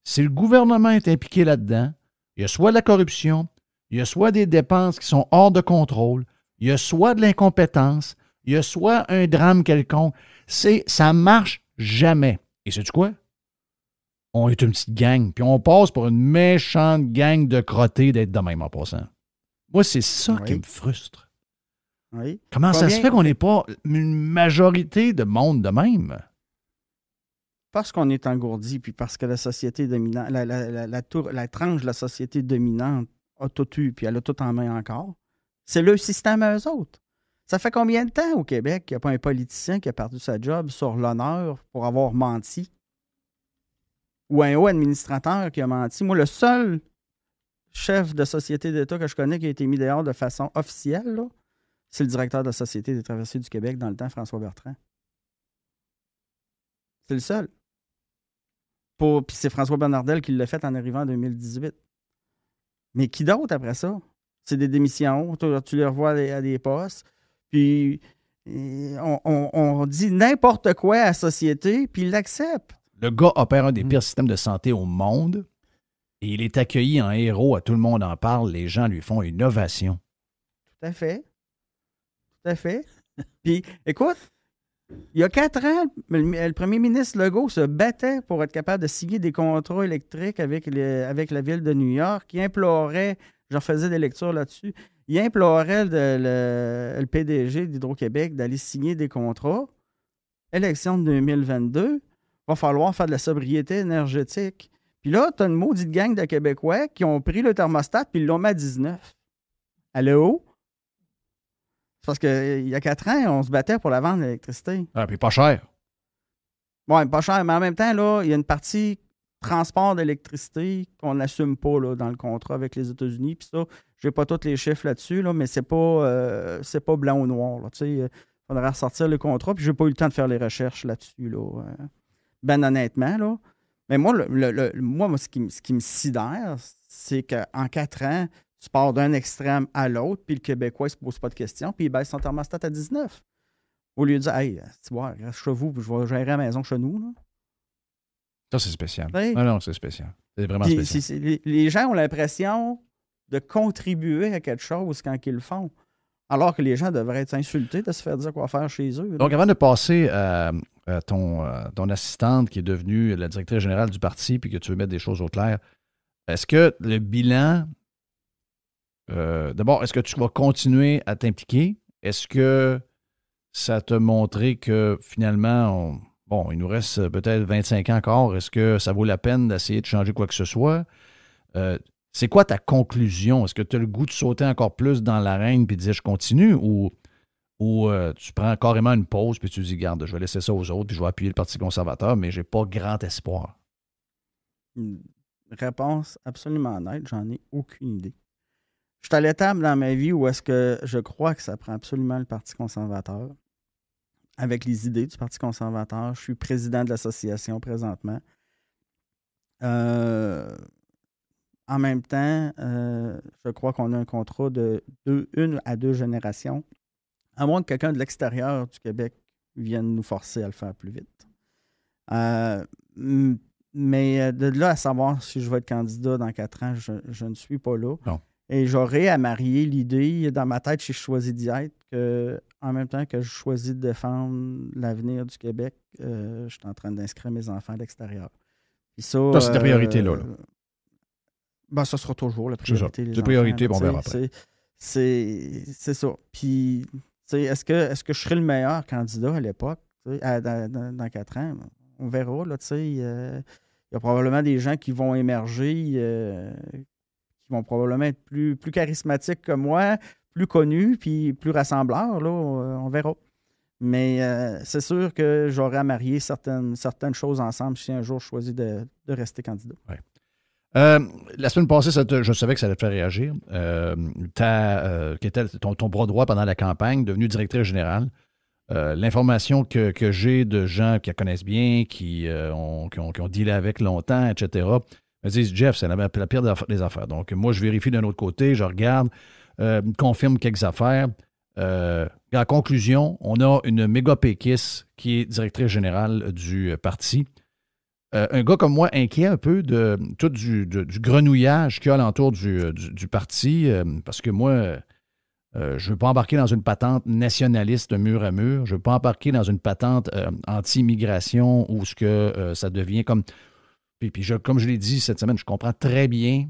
Si le gouvernement est impliqué là-dedans, il y a soit de la corruption, il y a soit des dépenses qui sont hors de contrôle, il y a soit de l'incompétence, il y a soit un drame quelconque. Ça marche jamais. Et sais-tu quoi? On est une petite gang, puis on passe pour une méchante gang de crottés d'être de même en passant. Moi, c'est ça qui me frustre. Oui. Comment ça se fait qu'on n'est pas une majorité de monde de même? Parce qu'on est engourdi, puis parce que la société dominante, la tranche de la société dominante a tout eu, puis elle a tout en main encore. C'est le système à eux autres. Ça fait combien de temps au Québec qu'il n'y a pas un politicien qui a perdu sa job sur l'honneur pour avoir menti? Ou un haut administrateur qui a menti? Moi, le seul chef de société d'État que je connais qui a été mis dehors de façon officielle, là, c'est le directeur de la Société des traversiers du Québec dans le temps, François Bertrand. C'est le seul. Puis c'est François Bonnardel qui l'a fait en arrivant en 2018. Mais qui d'autre après ça? C'est des démissions, tu les revois à des postes, puis on dit n'importe quoi à la société, puis il l'accepte. Le gars opère un des pires systèmes de santé au monde et il est accueilli en héros, à tout le monde en parle, les gens lui font une ovation. Tout à fait. Tout à fait. Puis, écoute, il y a 4 ans, le premier ministre Legault se battait pour être capable de signer des contrats électriques avec la ville de New York. Il implorait, j'en faisais des lectures là-dessus, il implorait le PDG d'Hydro-Québec d'aller signer des contrats. Élection de 2022, va falloir faire de la sobriété énergétique. Puis là, tu as une maudite gang de Québécois qui ont pris le thermostat puis ils l'ont mis à 19. Allô? C'est parce qu'il y a 4 ans, on se battait pour la vente de l'électricité. Ah, puis pas cher. Oui, pas cher, mais en même temps, là, il y a une partie transport d'électricité qu'on n'assume pas là, dans le contrat avec les États-Unis. Puis ça, je n'ai pas tous les chiffres là-dessus, là, mais c'est pas blanc ou noir. Il faudrait ressortir le contrat, puis je n'ai pas eu le temps de faire les recherches là-dessus. Là, ben honnêtement, là. Mais moi, moi ce qui me sidère, c'est qu'en 4 ans, tu pars d'un extrême à l'autre, puis le Québécois ne se pose pas de questions, puis il baisse son thermostat à 19. Au lieu de dire, hey, tu vois, reste chez vous, puis je vais gérer la maison chez nous. Là. Ça, c'est spécial. Oui. Non, c'est spécial. C'est vraiment spécial. Les gens ont l'impression de contribuer à quelque chose quand ils le font, alors que les gens devraient être insultés de se faire dire quoi faire chez eux. Là. Donc, avant de passer à ton assistante qui est devenue la directrice générale du parti, puis que tu veux mettre des choses au clair, est-ce que le bilan... d'abord, est-ce que tu vas continuer à t'impliquer? Est-ce que ça t'a montré que finalement, il nous reste peut-être 25 ans encore. Est-ce que ça vaut la peine d'essayer de changer quoi que ce soit? C'est quoi ta conclusion? Est-ce que tu as le goût de sauter encore plus dans l'arène et de dire je continue ou tu prends carrément une pause puis tu dis, garde, je vais laisser ça aux autres puis je vais appuyer le Parti conservateur, mais j'ai pas grand espoir? Une réponse absolument honnête, j'en ai aucune idée. Je suis à l'étape dans ma vie où est-ce que je crois que ça prend absolument le Parti conservateur. Avec les idées du Parti conservateur. Je suis président de l'association présentement. En même temps, je crois qu'on a un contrat de 1 à 2 générations. À moins que quelqu'un de l'extérieur du Québec vienne nous forcer à le faire plus vite. Mais de là à savoir si je vais être candidat dans 4 ans, je ne suis pas là. Non. Et j'aurais à marier l'idée, dans ma tête, si je choisis d'y être, qu'en même temps que je choisis de défendre l'avenir du Québec, je suis en train d'inscrire mes enfants à l'extérieur. Puis ça, c'est ta priorité, là. Ben, ça sera toujours la priorité. C'est priorité, on verra après. C'est ça. Puis, est-ce que je serai le meilleur candidat à l'époque, dans 4 ans? On verra, là, il y a probablement des gens qui vont émerger, qui vont probablement être plus charismatiques que moi, plus connus, puis plus rassembleurs, là, on verra. Mais c'est sûr que j'aurai à marier certaines choses ensemble si un jour je choisis de rester candidat. Ouais. La semaine passée, je savais que ça allait te faire réagir. Qui était ton bras droit pendant la campagne, devenu directrice générale. L'information que j'ai de gens qui la connaissent bien, qui ont dealé avec longtemps, etc., me disent, Jeff, c'est la pire des affaires. Donc, moi, je vérifie d'un autre côté, je regarde, confirme quelques affaires. En conclusion, on a une méga péquiste qui est directrice générale du parti. Un gars comme moi inquiet un peu de tout du grenouillage qu'il y a alentour du parti, parce que moi, je ne veux pas embarquer dans une patente nationaliste mur à mur. Je ne veux pas embarquer dans une patente anti-immigration où ça devient comme... Puis comme je l'ai dit cette semaine, je comprends très bien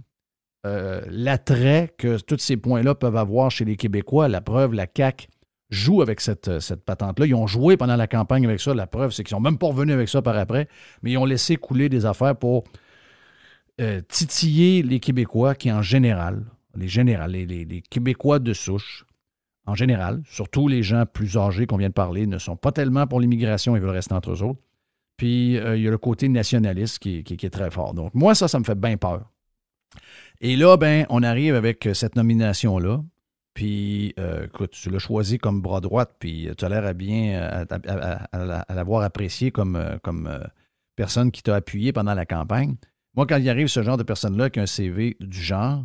l'attrait que tous ces points-là peuvent avoir chez les Québécois. La preuve, la CAQ joue avec cette patente-là. Ils ont joué pendant la campagne avec ça. La preuve, c'est qu'ils ne sont même pas revenus avec ça par après, mais ils ont laissé couler des affaires pour titiller les Québécois qui, en général, les Québécois de souche, en général, surtout les gens plus âgés qu'on vient de parler, ne sont pas tellement pour l'immigration, ils veulent rester entre eux autres. Puis, il y a le côté nationaliste qui est très fort. Donc, moi, ça me fait bien peur. Et là, on arrive avec cette nomination-là. Puis, écoute, tu l'as choisi comme bras droit, puis tu as l'air à l'avoir apprécié comme personne qui t'a appuyé pendant la campagne. Moi, quand il arrive ce genre de personne-là avec un CV du genre,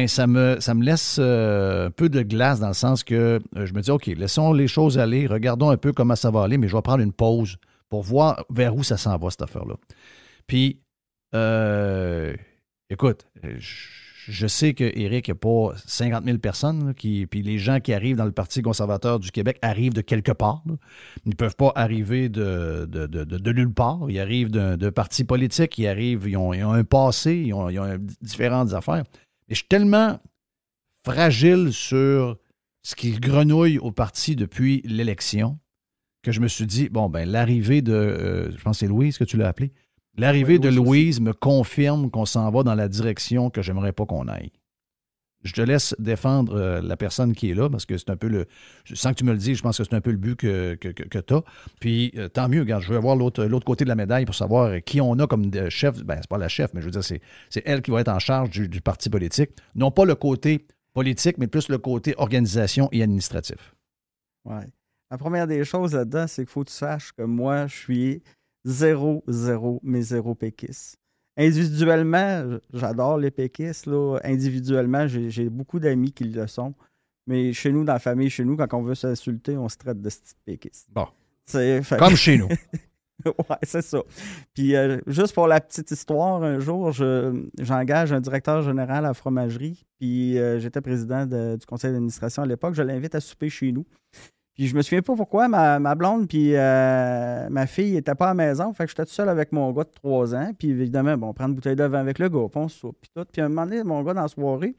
ça me laisse un peu de glace dans le sens que je me dis, OK, laissons les choses aller, regardons un peu comment ça va aller, mais je vais prendre une pause pour voir vers où ça s'en va, cette affaire-là. Puis, écoute, je sais qu'Éric, il n'y a pas 50 000 personnes, là, puis les gens qui arrivent dans le Parti conservateur du Québec arrivent de quelque part. Là. Ils ne peuvent pas arriver de nulle part. Ils arrivent d'un parti politique, ils ont un passé, ils ont différentes affaires. Mais je suis tellement fragile sur ce qui grenouille au parti depuis l'élection que je me suis dit, l'arrivée de, je pense que c'est Louise que tu l'as appelé, l'arrivée de Louise me confirme qu'on s'en va dans la direction que j'aimerais pas qu'on aille. Je te laisse défendre la personne qui est là, parce que c'est un peu sans que tu me le dises, je pense que c'est un peu le but que tu as. Puis, tant mieux, regarde, je veux voir l'autre côté de la médaille pour savoir qui on a comme chef. C'est pas la chef, mais je veux dire, c'est elle qui va être en charge du parti politique. Non pas le côté politique, mais plus le côté organisation et administratif. Oui. La première des choses là-dedans, c'est qu'il faut que tu saches que moi, je suis 0 péquiste. Individuellement, j'adore les péquistes. Là. Individuellement, j'ai beaucoup d'amis qui le sont. Mais chez nous, dans la famille, quand on veut s'insulter, on se traite de petite péquiste. Bon. Comme chez nous. Oui, c'est ça. Puis, juste pour la petite histoire, un jour, j'engage un directeur général à la fromagerie. Puis, j'étais président du conseil d'administration à l'époque. Je l'invite à souper chez nous. Puis je me souviens pas pourquoi ma blonde puis ma fille n'étaient pas à la maison. Fait que j'étais tout seul avec mon gars de 3 ans. Puis évidemment, on prend une bouteille de vin avec le gars, puis on soupe, puis tout. Puis à un moment donné, mon gars, dans la soirée,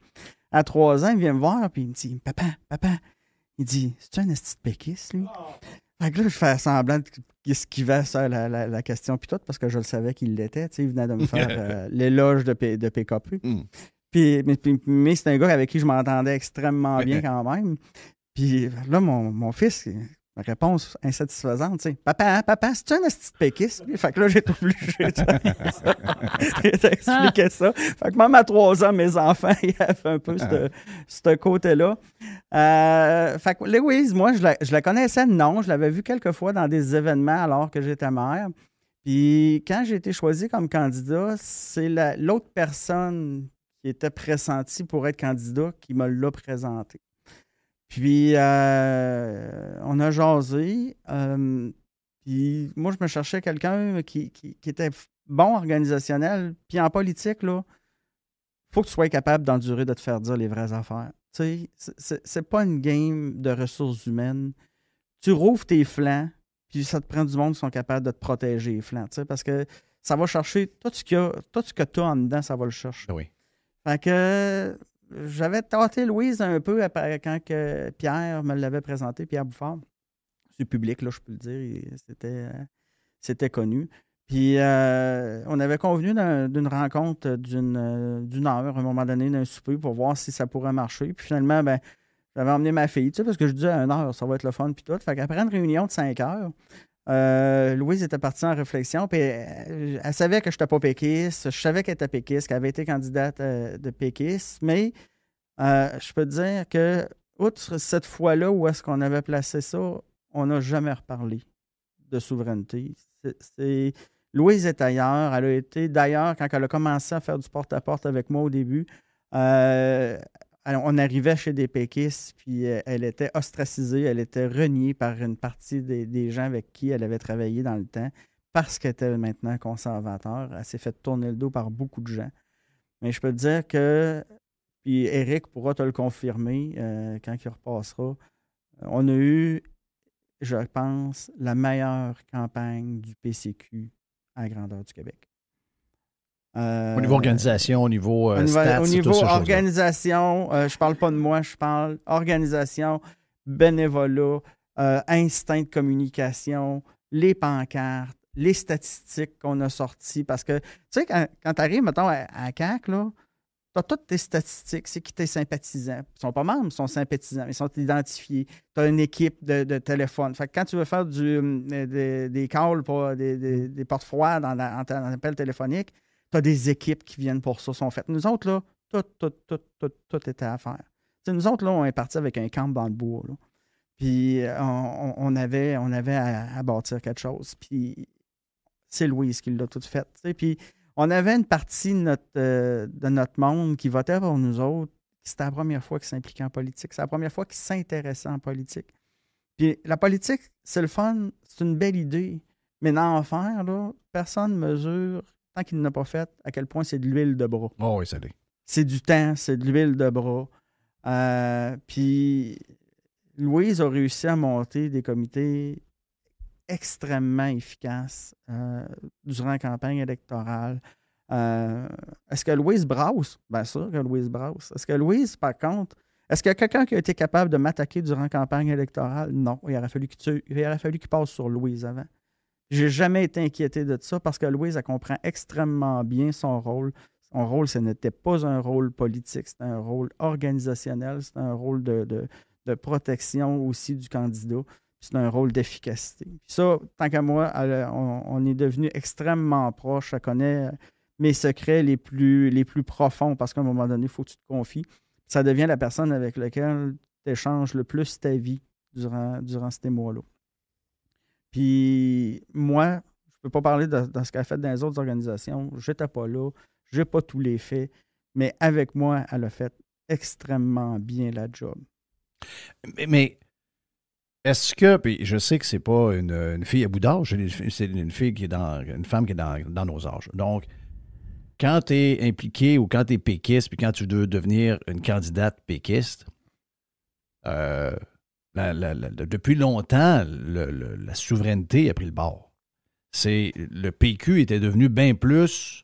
à 3 ans, il vient me voir, puis il me dit, Papa, il dit, c'est-tu un esti de péquiste, lui? Fait que là, je fais semblant d'esquiver ça, la question, puis tout, parce que je le savais qu'il l'était. Tu sais, il venait de me faire l'éloge de PKP. Puis, mais c'est un gars avec qui je m'entendais extrêmement bien quand même. Puis là, mon fils, ma réponse insatisfaisante, tu sais, Papa, c'est-tu un esti de péquiste? Fait que là, j'ai été obligé d'expliquer ça. Fait que même à 3 ans, mes enfants, ils avaient un peu ce côté-là. Fait que Louise, moi, je la connaissais, non. Je l'avais vue quelques fois dans des événements alors que j'étais mère. Puis quand j'ai été choisi comme candidat, c'est l'autre personne qui était pressentie pour être candidat qui me l'a présenté. Puis, on a jasé. Puis, moi, je me cherchais quelqu'un qui était bon organisationnel. Puis en politique, là, faut que tu sois capable d'endurer de te faire dire les vraies affaires. Tu sais, c'est pas une game de ressources humaines. Tu rouvres tes flancs, puis ça te prend du monde qui sont capables de te protéger les flancs. Tu sais, parce que ça va chercher tout ce que tu as en dedans, ça va le chercher. Oui. Fait que j'avais tâté Louise un peu quand que Pierre me l'avait présenté, Pierre Bouffard. C'est public, là, je peux le dire. C'était connu. Puis, on avait convenu d'une rencontre d'une heure, à un moment donné, d'un souper, pour voir si ça pourrait marcher. Puis finalement, ben, j'avais emmené ma fille, tu sais, parce que je disais à 1 heure, ça va être le fun, puis tout. Fait qu'après une réunion de 5 heures, Louise était partie en réflexion, puis elle savait que je n'étais pas péquiste. Je savais qu'elle était péquiste, qu'elle avait été candidate de péquiste, mais je peux te dire que, outre cette fois-là où est-ce qu'on avait placé ça, on n'a jamais reparlé de souveraineté. Louise est ailleurs. Elle a été, d'ailleurs, quand elle a commencé à faire du porte-à-porte avec moi au début, on arrivait chez des péquistes, puis elle était ostracisée, elle était reniée par une partie des gens avec qui elle avait travaillé dans le temps, parce qu'elle était maintenant conservateur. Elle s'est fait tourner le dos par beaucoup de gens. Mais je peux te dire que, puis Éric pourra te le confirmer quand il repassera, on a eu, je pense, la meilleure campagne du PCQ à la grandeur du Québec. Au niveau organisation, au niveau stats, au niveau organisation, je parle pas de moi, je parle organisation, bénévolat, instinct de communication, les pancartes, les statistiques qu'on a sorties. Parce que, tu sais, quand tu arrives, mettons, à CAQ, là, tu as toutes tes statistiques, c'est qui tes sympathisants. Ils ne sont pas membres, ils sont sympathisants, ils sont identifiés. Tu as une équipe de téléphone. Fait que quand tu veux faire des calls, des portes froides en appel téléphonique, tu as des équipes qui viennent pour ça, sont faites. Nous autres, là, tout était à faire. T'sais, nous autres, là, on est partis avec un camp dans le bois. Là. Puis on avait à bâtir quelque chose. Puis c'est Louise qui l'a tout fait. T'sais. Puis on avait une partie de notre monde qui votait pour nous autres. C'était la première fois qu'ils s'impliquaient en politique. C'est la première fois qu'ils s'intéressaient en politique. Puis la politique, c'est le fun, c'est une belle idée. Mais d'en faire, là, personne ne mesure, tant qu'il ne l'a pas fait, à quel point c'est de l'huile de bras. Oh oui, ça l'est. C'est du temps, c'est de l'huile de bras. Puis Louise a réussi à monter des comités extrêmement efficaces durant la campagne électorale. Est-ce que Louise brasse? Bien sûr que Louise brasse. Est-ce que Louise, par contre, est-ce qu'il y a quelqu'un qui a été capable de m'attaquer durant la campagne électorale? Non. Il aurait fallu qu'il passe sur Louise avant. J'ai jamais été inquiété de ça parce que Louise, elle comprend extrêmement bien son rôle. Son rôle, ce n'était pas un rôle politique, c'était un rôle organisationnel, c'était un rôle de protection aussi du candidat, c'est un rôle d'efficacité. Puis ça, tant qu'à moi, on est devenu extrêmement proche. Elle connaît mes secrets les plus profonds parce qu'à un moment donné, il faut que tu te confies. Ça devient la personne avec laquelle tu échanges le plus ta vie durant ces mois-là. Puis moi, je ne peux pas parler de ce qu'elle a fait dans les autres organisations. Je n'étais pas là. Je n'ai pas tous les faits. Mais avec moi, elle a fait extrêmement bien la job. Mais est-ce que, puis je sais que c'est pas une fille à bout d'âge, c'est une femme qui est dans nos âges. Donc, quand tu es impliqué ou quand tu es péquiste, puis quand tu veux devenir une candidate péquiste, depuis longtemps, la souveraineté a pris le bord. Le PQ était devenu bien plus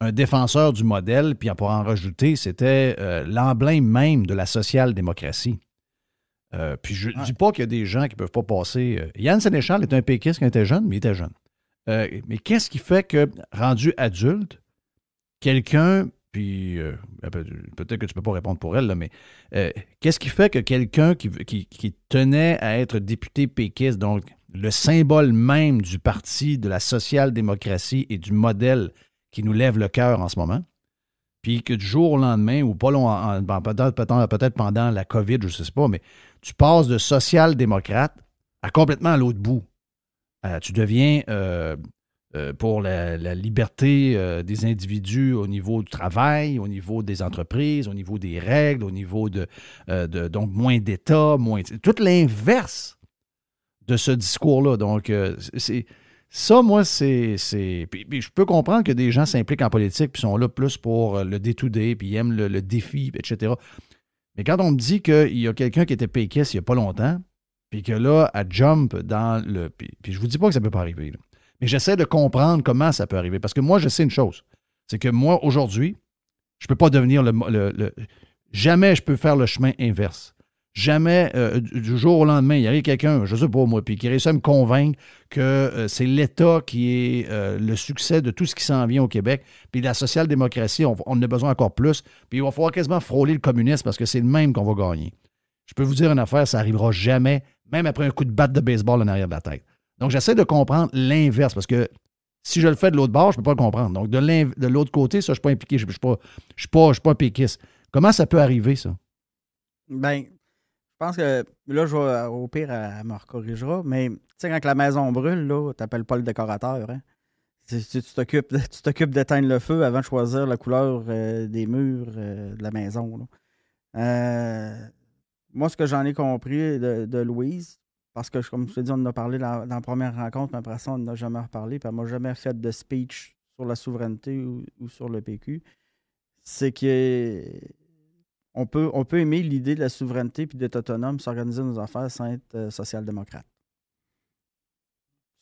un défenseur du modèle, puis pour en rajouter, c'était l'emblème même de la social-démocratie. Puis je ne dis pas qu'il y a des gens qui ne peuvent pas passer. Yann Sénéchal est un péquiste quand il était jeune, mais il était jeune. Mais qu'est-ce qui fait que, rendu adulte, quelqu'un, puis peut-être que tu ne peux pas répondre pour elle, là, mais qu'est-ce qui fait que quelqu'un qui tenait à être député péquiste, donc le symbole même du parti, de la social-démocratie et du modèle qui nous lève le cœur en ce moment, puis que du jour au lendemain, ou pas long, peut-être pendant la COVID, je ne sais pas, mais tu passes de social-démocrate à complètement à l'autre bout. Tu deviens pour la liberté des individus au niveau du travail, au niveau des entreprises, au niveau des règles, au niveau donc moins d'État, tout l'inverse de ce discours-là. Donc, Ça, moi, c'est... Puis je peux comprendre que des gens s'impliquent en politique puis sont là plus pour le day-to-day, puis ils aiment le défi, etc. Mais quand on me dit qu'il y a quelqu'un qui était péquiste il n'y a pas longtemps, puis que là, elle jump dans le... Puis je vous dis pas que ça peut pas arriver, là. Mais j'essaie de comprendre comment ça peut arriver. Parce que moi, je sais une chose. C'est que moi, aujourd'hui, je peux pas devenir jamais je peux faire le chemin inverse. Jamais, du jour au lendemain, il y avait quelqu'un, je sais pas moi, puis qui réussit à me convaincre que c'est l'État qui est le succès de tout ce qui s'en vient au Québec. Puis la social-démocratie, on en a besoin encore plus. Puis il va falloir quasiment frôler le communisme parce que c'est le même qu'on va gagner. Je peux vous dire une affaire, ça n'arrivera jamais, même après un coup de batte de baseball en arrière de la tête. Donc, j'essaie de comprendre l'inverse parce que si je le fais de l'autre bord, je ne peux pas le comprendre. Donc, de l'autre côté, ça, je ne suis pas impliqué. Je ne suis pas péquiste. Comment ça peut arriver, ça? Ben, je pense que là, au pire, elle me corrigera, mais tu sais, quand la maison brûle, là, tu n'appelles pas le décorateur. Hein? Tu t'occupes d'éteindre le feu avant de choisir la couleur des murs de la maison. Moi, ce que j'en ai compris de Louise, parce que, comme je te dis, on en a parlé dans la première rencontre, mais après ça, on n'en a jamais reparlé, puis elle ne m'a jamais fait de speech sur la souveraineté ou sur le PQ, c'est qu'on peut aimer l'idée de la souveraineté puis d'être autonome, s'organiser nos affaires sans être social-démocrate.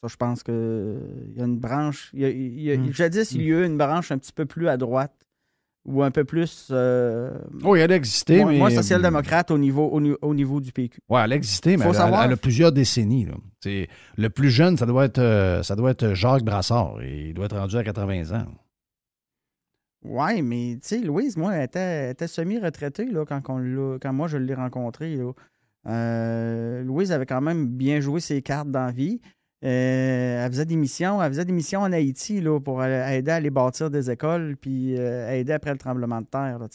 Ça, je pense qu'il y a une branche. Jadis, il y a eu une branche un petit peu plus à droite ou un peu plus... oui, elle a existé, mais... Moins social-démocrate au niveau du PQ. Oui, elle a existé, mais elle a plusieurs décennies. Là. Le plus jeune, ça doit être Jacques Brassard. Et il doit être rendu à 80 ans. Oui, mais tu sais, Louise, moi, elle était semi-retraitée là, quand moi je l'ai rencontrée. Louise avait quand même bien joué ses cartes dans la vie. Elle faisait des missions en Haïti là, pour aider à aller bâtir des écoles puis aider après le tremblement de terre. Là,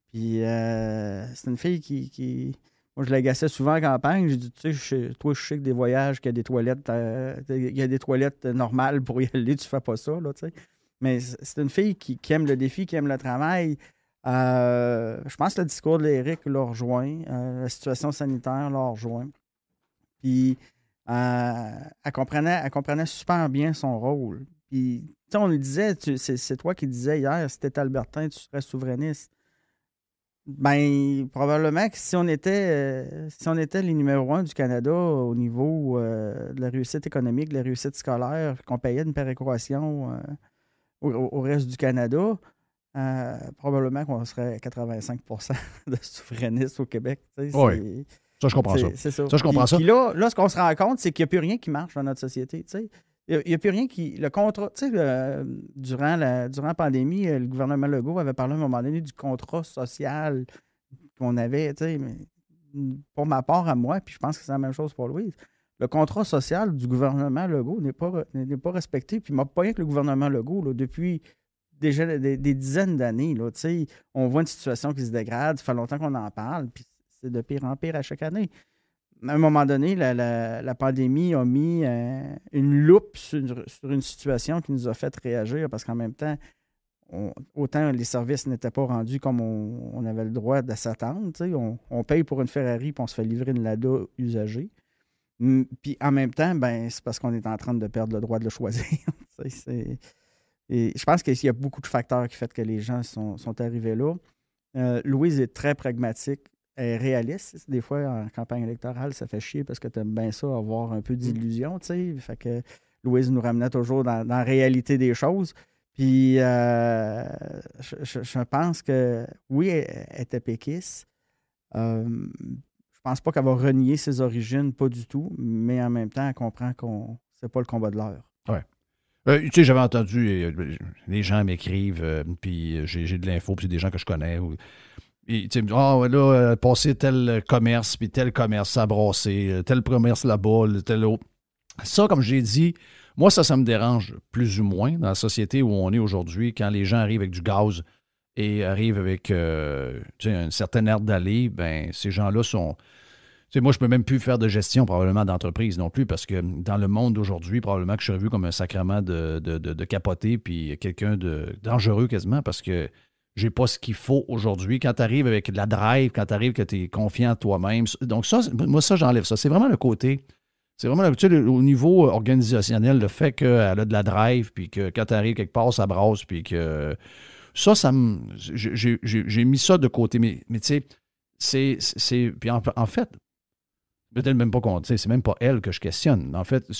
puis c'est une fille qui... Moi, je l'agaçais souvent en campagne. J'ai dit, tu sais, toi, je sais que des voyages, qu'il y a des toilettes, il y a des toilettes normales pour y aller, tu fais pas ça, là, tu sais. Mais c'est une fille qui aime le défi, qui aime le travail. Je pense que le discours de l'Éric l'a rejoint. La situation sanitaire l'a rejoint. Puis, elle comprenait super bien son rôle. Puis, tu sais, on lui disait, c'est toi qui disais hier, si tu étais Albertin, tu serais souverainiste. Ben, probablement que si on était les numéros 1 du Canada au niveau de la réussite économique, de la réussite scolaire, qu'on payait une péréquation au reste du Canada, probablement qu'on serait 85 de souverainistes au Québec. Oui. Ça, je comprends ça. C'est ça. Ça, je comprends ça. Puis là, ce qu'on se rend compte, c'est qu'il n'y a plus rien qui marche dans notre société. T'sais. Il n'y a plus rien qui... Le contrat... Tu sais, durant la pandémie, le gouvernement Legault avait parlé à un moment donné du contrat social qu'on avait. Mais pour ma part, à moi, puis je pense que c'est la même chose pour Louise, le contrat social du gouvernement Legault n'est pas respecté. Puis pas rien que le gouvernement Legault, là, depuis déjà des dizaines d'années, là, on voit une situation qui se dégrade. Ça fait longtemps qu'on en parle, puis c'est de pire en pire à chaque année. À un moment donné, la pandémie a mis une loupe sur une situation qui nous a fait réagir parce qu'en même temps, autant les services n'étaient pas rendus comme on avait le droit de s'attendre. On paye pour une Ferrari puis on se fait livrer une Lada usagée. Puis en même temps, ben, c'est parce qu'on est en train de perdre le droit de le choisir. Et je pense qu'il y a beaucoup de facteurs qui font que les gens sont arrivés là. Louise est très pragmatique. est réaliste. Des fois, en campagne électorale, ça fait chier parce que tu aimes bien ça, avoir un peu d'illusion, tu sais. Fait que Louise nous ramenait toujours dans la réalité des choses. Puis, je pense que, oui, elle était péquiste. Je pense pas qu'elle va renier ses origines, pas du tout, mais en même temps, elle comprend qu'on c'est pas le combat de l'heure. Ouais. Tu sais, j'avais entendu, les gens m'écrivent, puis j'ai de l'info, puis c'est des gens que je connais. Et tu sais, là, passer tel commerce, puis tel commerce à brasser, tel commerce là-bas, tel autre. Ça, comme j'ai dit, moi, ça me dérange plus ou moins dans la société où on est aujourd'hui, quand les gens arrivent avec du gaz et arrivent avec un certain air d'aller, ben ces gens-là sont... Tu sais, moi, je ne peux même plus faire de gestion probablement d'entreprise non plus parce que dans le monde d'aujourd'hui, probablement que je serais vu comme un sacrement de capoter puis quelqu'un de dangereux quasiment parce que j'ai pas ce qu'il faut aujourd'hui. Quand tu arrives avec de la drive, quand tu arrives que tu es confiant en toi-même. Donc ça, moi, ça, j'enlève ça. C'est vraiment le côté C'est vraiment l'habitude au niveau organisationnel, le fait qu'elle a de la drive, puis que quand tu arrives quelque part, ça brasse, puis que ça j'ai mis ça de côté. Mais tu sais, puis en fait, peut-être même pas qu'on, c'est même pas elle que je questionne. En fait,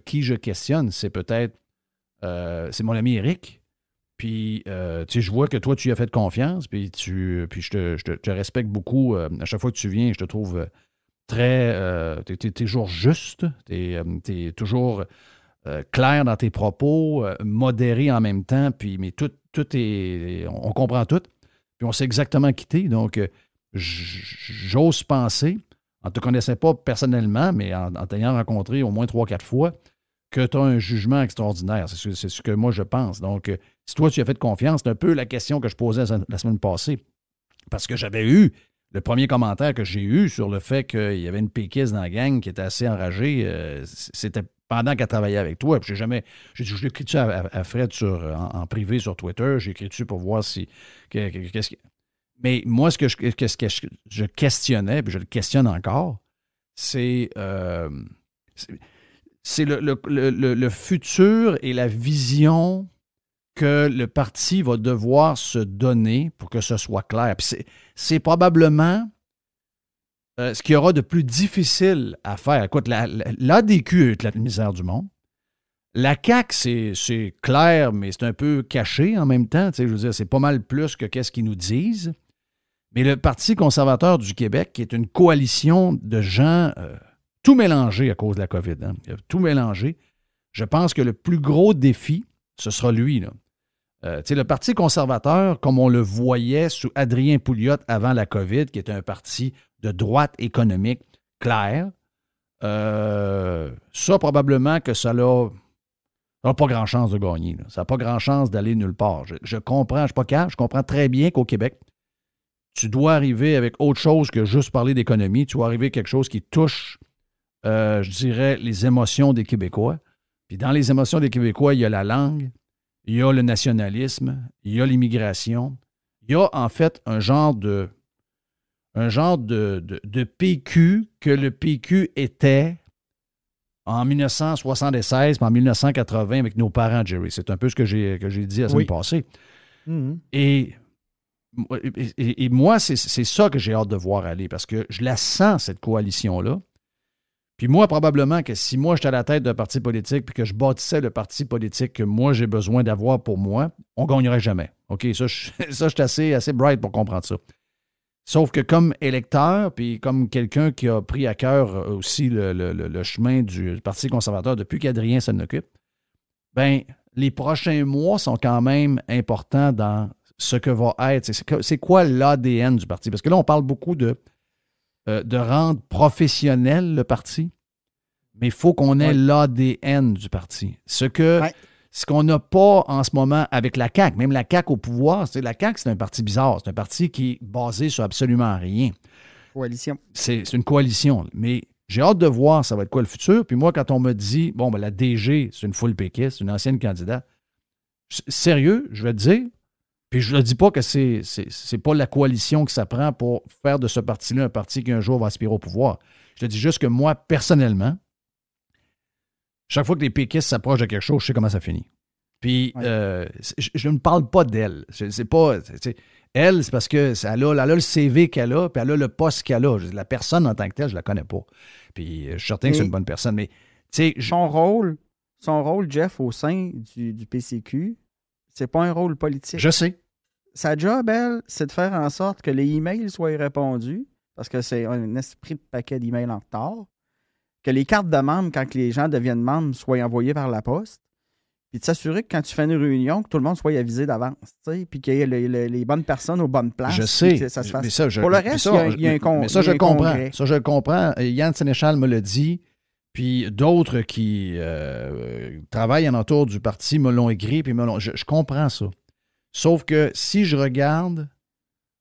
qui je questionne, c'est peut-être, c'est mon ami Eric. Puis, je vois que toi, tu y as fait confiance, puis je te respecte beaucoup. À chaque fois que tu viens, je te trouve très... t'es toujours juste, t'es toujours clair dans tes propos, modéré en même temps, puis mais tout est... On comprend tout, puis on sait exactement quitter. Donc, j'ose penser, en ne te connaissant pas personnellement, mais en t'ayant rencontré au moins 3-4 fois, que tu as un jugement extraordinaire. C'est ce que moi, je pense. Donc, si toi, tu as fait confiance, c'est un peu la question que je posais la semaine passée. Parce que j'avais eu le premier commentaire que j'ai eu sur le fait qu'il y avait une péquiste dans la gang qui était assez enragée. C'était pendant qu'elle travaillait avec toi. Puis j'ai écrit dessus à Fred en privé sur Twitter. J'ai écrit dessus pour voir si... Mais moi, ce que je questionnais, puis je le questionne encore, c'est le futur et la vision que le parti va devoir se donner pour que ce soit clair. Puis c'est probablement ce qu'il y aura de plus difficile à faire. Écoute, l'ADQ est la misère du monde. La CAQ, c'est clair, mais c'est un peu caché en même temps. Je veux dire, c'est pas mal plus que qu'est-ce qu'ils nous disent. Mais le Parti conservateur du Québec, qui est une coalition de gens... tout mélangé à cause de la COVID. Hein. Il a tout mélangé. Je pense que le plus gros défi, ce sera lui. Là. Le Parti conservateur, comme on le voyait sous Adrien Pouliot avant la COVID, qui était un parti de droite économique clair, ça, probablement que ça n'a pas grand chance de gagner. Là. Ça n'a pas grand chance d'aller nulle part. Je comprends, je ne suis pas calme, je comprends très bien qu'au Québec, tu dois arriver avec autre chose que juste parler d'économie. Tu dois arriver à quelque chose qui touche je dirais, les émotions des Québécois. Puis dans les émotions des Québécois, il y a la langue, il y a le nationalisme, il y a l'immigration. Il y a en fait un genre de PQ que le PQ était en 1976 puis en 1980 avec nos parents, Jerry. C'est un peu ce que j'ai dit la semaine passée. Mm-hmm. Et moi, c'est ça que j'ai hâte de voir aller parce que je la sens, cette coalition-là. Puis moi, probablement que si moi, j'étais à la tête d'un parti politique puis que je bâtissais le parti politique que moi, j'ai besoin d'avoir pour moi, on ne gagnerait jamais. OK? Ça, je suis assez bright pour comprendre ça. Sauf que comme électeur, puis comme quelqu'un qui a pris à cœur aussi le chemin du Parti conservateur depuis qu'Adrien s'en occupe, bien, les prochains mois sont quand même importants dans ce que va être. C'est quoi l'ADN du parti? Parce que là, on parle beaucoup de rendre professionnel le parti, mais il faut qu'on ait l'ADN du parti. Ce qu'on n'a pas en ce moment avec la CAQ, même la CAQ au pouvoir, la CAQ, c'est un parti bizarre. C'est un parti qui est basé sur absolument rien. Coalition. C'est une coalition. Mais j'ai hâte de voir ça va être quoi le futur. Puis moi, quand on me dit, bon, ben, la DG, c'est une full péquiste, c'est une ancienne candidate, sérieux, je vais te dire, puis je ne dis pas que c'est pas la coalition que ça prend pour faire de ce parti-là un parti qui un jour va aspirer au pouvoir. Je te dis juste que moi, personnellement, chaque fois que les péquistes s'approchent de quelque chose, je sais comment ça finit. Puis, je ne parle pas d'elle. C'est pas... Elle, c'est parce que elle a le CV qu'elle a, puis elle a le poste qu'elle a. La personne en tant que telle, je la connais pas. Puis, je suis certain que c'est une bonne personne. Mais, son rôle, Jeff, au sein du PCQ, c'est pas un rôle politique. Je sais. Sa job, elle, c'est de faire en sorte que les emails soient répondus, parce que c'est un esprit de paquet d'emails en retard, que les cartes de membres, quand les gens deviennent membres, soient envoyées par la poste, puis de s'assurer que quand tu fais une réunion, que tout le monde soit avisé d'avance, puis qu'il y ait les bonnes personnes aux bonnes places. Je sais. Que ça se fasse. Mais ça, pour le reste, il y a un congrès. Mais ça, je le comprends. Ça, je le comprends. Yann Sénéchal me l'a dit. Puis d'autres qui travaillent en entour du parti me l'ont écrit, puis je comprends ça. Sauf que si je regarde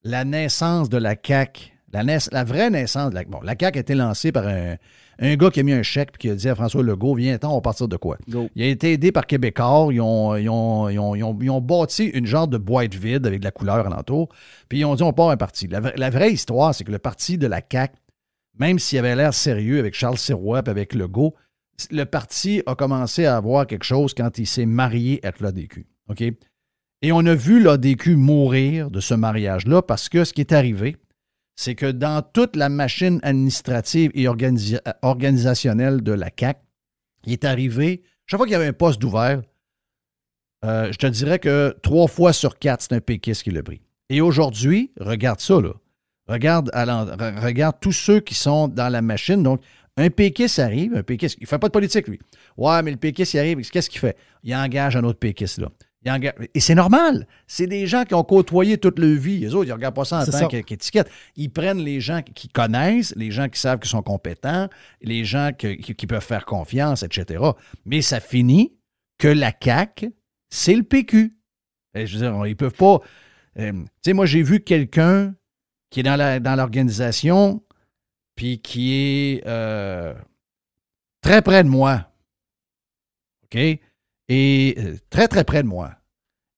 la naissance de la CAQ, la vraie naissance de la CAQ, bon, la CAQ a été lancée par un gars qui a mis un chèque et qui a dit à François Legault, viens-t'en, on va partir de quoi? Go. Il a été aidé par Québécois, ils ont bâti une genre de boîte vide avec de la couleur alentour, puis ils ont dit, on part un parti. La vraie histoire, c'est que le parti de la CAQ même s'il avait l'air sérieux avec Charles Sirois et avec Legault, le parti a commencé à avoir quelque chose quand il s'est marié avec l'ADQ. OK? Et on a vu l'ADQ mourir de ce mariage-là parce que ce qui est arrivé, c'est que dans toute la machine administrative et organisationnelle de la CAQ, il est arrivé, chaque fois qu'il y avait un poste d'ouvert, je te dirais que 3 fois sur 4, c'est un péquiste qui l'a pris. Et aujourd'hui, regarde ça, là. Regarde tous ceux qui sont dans la machine. Donc, un péquiste arrive, il ne fait pas de politique, lui. Ouais, mais le péquiste, il arrive, qu'est-ce qu'il fait? Il engage un autre péquiste, là. Et c'est normal. C'est des gens qui ont côtoyé toute leur vie. Les autres, ils ne regardent pas ça en tant qu'étiquette. Ils prennent les gens qui connaissent, les gens qui savent qu'ils sont compétents, les gens qui peuvent faire confiance, etc. Mais ça finit que la CAQ, c'est le PQ. Et je veux dire, ils peuvent pas... tu sais, moi, j'ai vu quelqu'un qui est dans l'organisation puis qui est très près de moi. OK? Et très, très près de moi.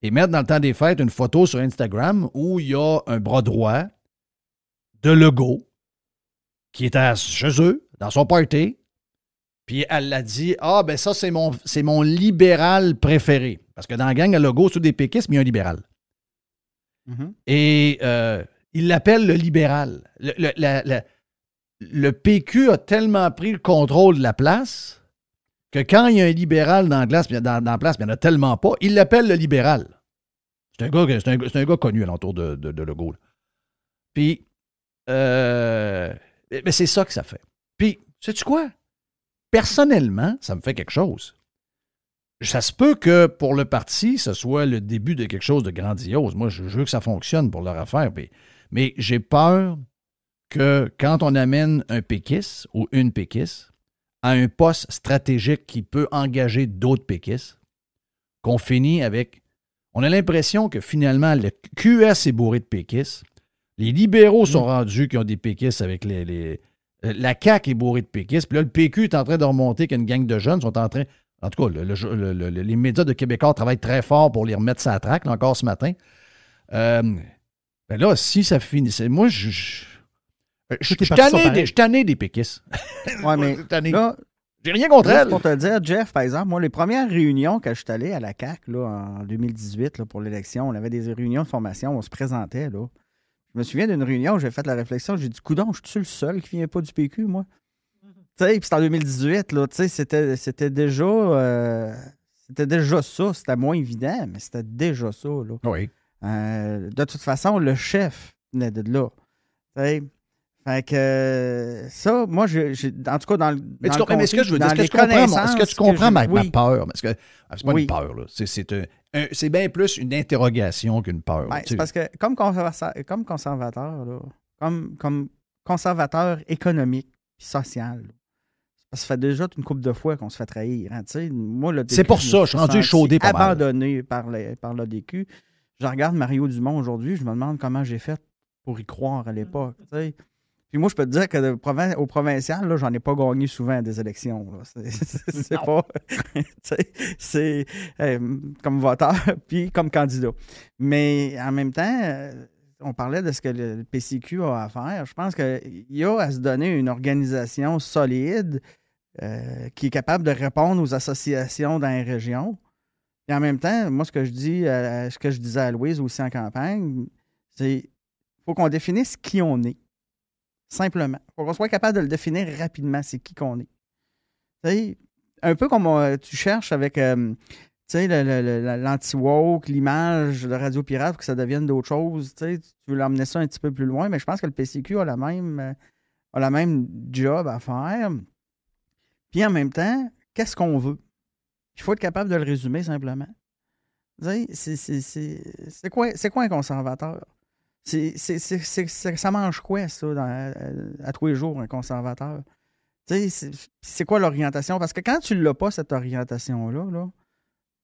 Et mettre dans le temps des fêtes une photo sur Instagram où il y a un bras droit de Legault qui était chez eux, dans son party, puis elle l'a dit, ben ça, c'est mon libéral préféré. Parce que dans la gang, il y a Legault, c'est des péquistes, mais il y a un libéral. Mm-hmm. Et il l'appelle le libéral. Le PQ a tellement pris le contrôle de la place que quand il y a un libéral dans la place, mais il n'y en a tellement pas, il l'appelle le libéral. C'est un gars connu alentour de Legault. Là. Puis, mais c'est ça que ça fait. Puis, sais-tu quoi? Personnellement, ça me fait quelque chose. Ça se peut que pour le parti, ce soit le début de quelque chose de grandiose. Moi, je veux que ça fonctionne pour leur affaire. Mais j'ai peur que quand on amène un péquiste ou une péquiste à un poste stratégique qui peut engager d'autres péquistes, qu'on finit avec... On a l'impression que finalement, le QS est bourré de péquistes. Les libéraux sont rendus qui ont des péquistes avec la CAQ est bourrée de péquistes. Puis là, le PQ est en train de remonter qu'une gang de jeunes sont en train... En tout cas, les médias de Québécois travaillent très fort pour les remettre sur la traque, là, encore ce matin. Ben là, si ça finissait... Moi, je suis tanné des péquistes. Ouais, mais là, j'ai rien contre elle. Pour te dire, Jeff, par exemple, moi, les premières réunions que je suis allé à la CAQ là, en 2018 là, pour l'élection, on avait des réunions de formation, on se présentait. Là. Je me souviens d'une réunion où j'ai fait la réflexion, j'ai dit, coudonc, je suis le seul qui ne vient pas du PQ, moi? Tu sais, puis c'était en 2018, là, tu sais, c'était déjà ça. C'était moins évident, mais c'était déjà ça, là. Oui. De toute façon, le chef venait de là. Tu sais, fait que ça, moi, en tout cas, dans le mais est-ce que tu comprends ma peur? Parce que c'est pas une peur, là. C'est bien plus une interrogation qu'une peur. Ben, c'est parce que comme conservateur, là, comme conservateur économique et social, là, ça fait déjà une couple de fois qu'on se fait trahir. Hein, moi, c'est pour ça, je suis rendu chaudé pas mal. Abandonné par l'ADQ. Je regarde Mario Dumont aujourd'hui, je me demande comment j'ai fait pour y croire à l'époque. T'sais. Puis moi, je peux te dire qu'au provincial, là, j'en ai pas gagné souvent des élections. Là. C'est pas... c'est comme voteur, puis comme candidat. Mais en même temps... on parlait de ce que le PCQ a à faire. Je pense qu'il y a à se donner une organisation solide qui est capable de répondre aux associations dans les régions. Et en même temps, moi, ce que je disais à Louise aussi en campagne, c'est qu'il faut qu'on définisse qui on est. Simplement. Il faut qu'on soit capable de le définir rapidement, c'est qui qu'on est. T'sais, un peu comme tu cherches avec... tu sais, l'anti-woke, l'image de Radio Pirate, pour que ça devienne d'autres choses, tu veux l'emmener ça un petit peu plus loin, mais je pense que le PCQ a la même job à faire. Puis en même temps, qu'est-ce qu'on veut? Il faut être capable de le résumer simplement. C'est quoi un conservateur? Ça mange quoi, ça, à tous les jours, un conservateur? C'est quoi l'orientation? Parce que quand tu ne l'as pas, cette orientation-là, là,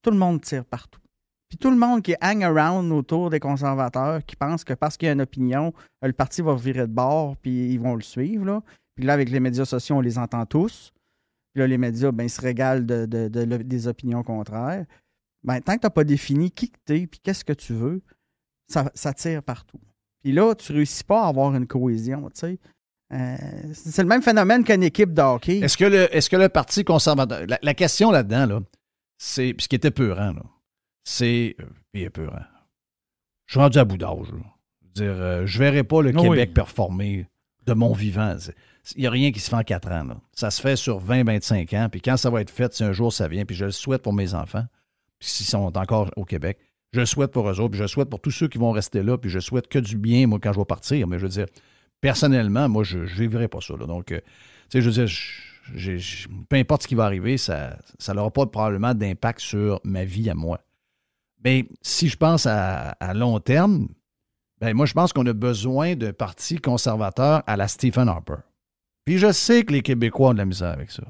tout le monde tire partout. Puis tout le monde qui hang around autour des conservateurs, qui pense que parce qu'il y a une opinion, le parti va virer de bord, puis ils vont le suivre. Là. Puis là, avec les médias sociaux, on les entend tous. Puis là, les médias, ben, ils se régalent des opinions contraires. Ben, tant que tu n'as pas défini qui tu es, puis qu'est-ce que tu veux, ça tire partout. Puis là, tu ne réussis pas à avoir une cohésion, tu sais. C'est le même phénomène qu'une équipe de hockey. Est-ce que le Parti conservateur... La question là-dedans, là, c'est... Puis ce qui était peurant, là, c'est... Puis peurant. Je suis rendu à bout d'âge. Je veux dire, je ne verrai pas le Québec performer de mon vivant. Il n'y a rien qui se fait en 4 ans. Là. Ça se fait sur 20-25 ans. Puis quand ça va être fait, si un jour ça vient, puis je le souhaite pour mes enfants, puis s'ils sont encore au Québec, je le souhaite pour eux autres, puis je le souhaite pour tous ceux qui vont rester là, puis je souhaite que du bien, moi, quand je vais partir. Mais je veux dire, personnellement, moi, je ne vivrai pas ça. Là. Donc, tu sais, je veux dire, peu importe ce qui va arriver, ça n'aura pas probablement d'impact sur ma vie à moi. Mais si je pense à long terme, ben moi, je pense qu'on a besoin d'un parti conservateur à la Stephen Harper. Puis je sais que les Québécois ont de la misère avec ça.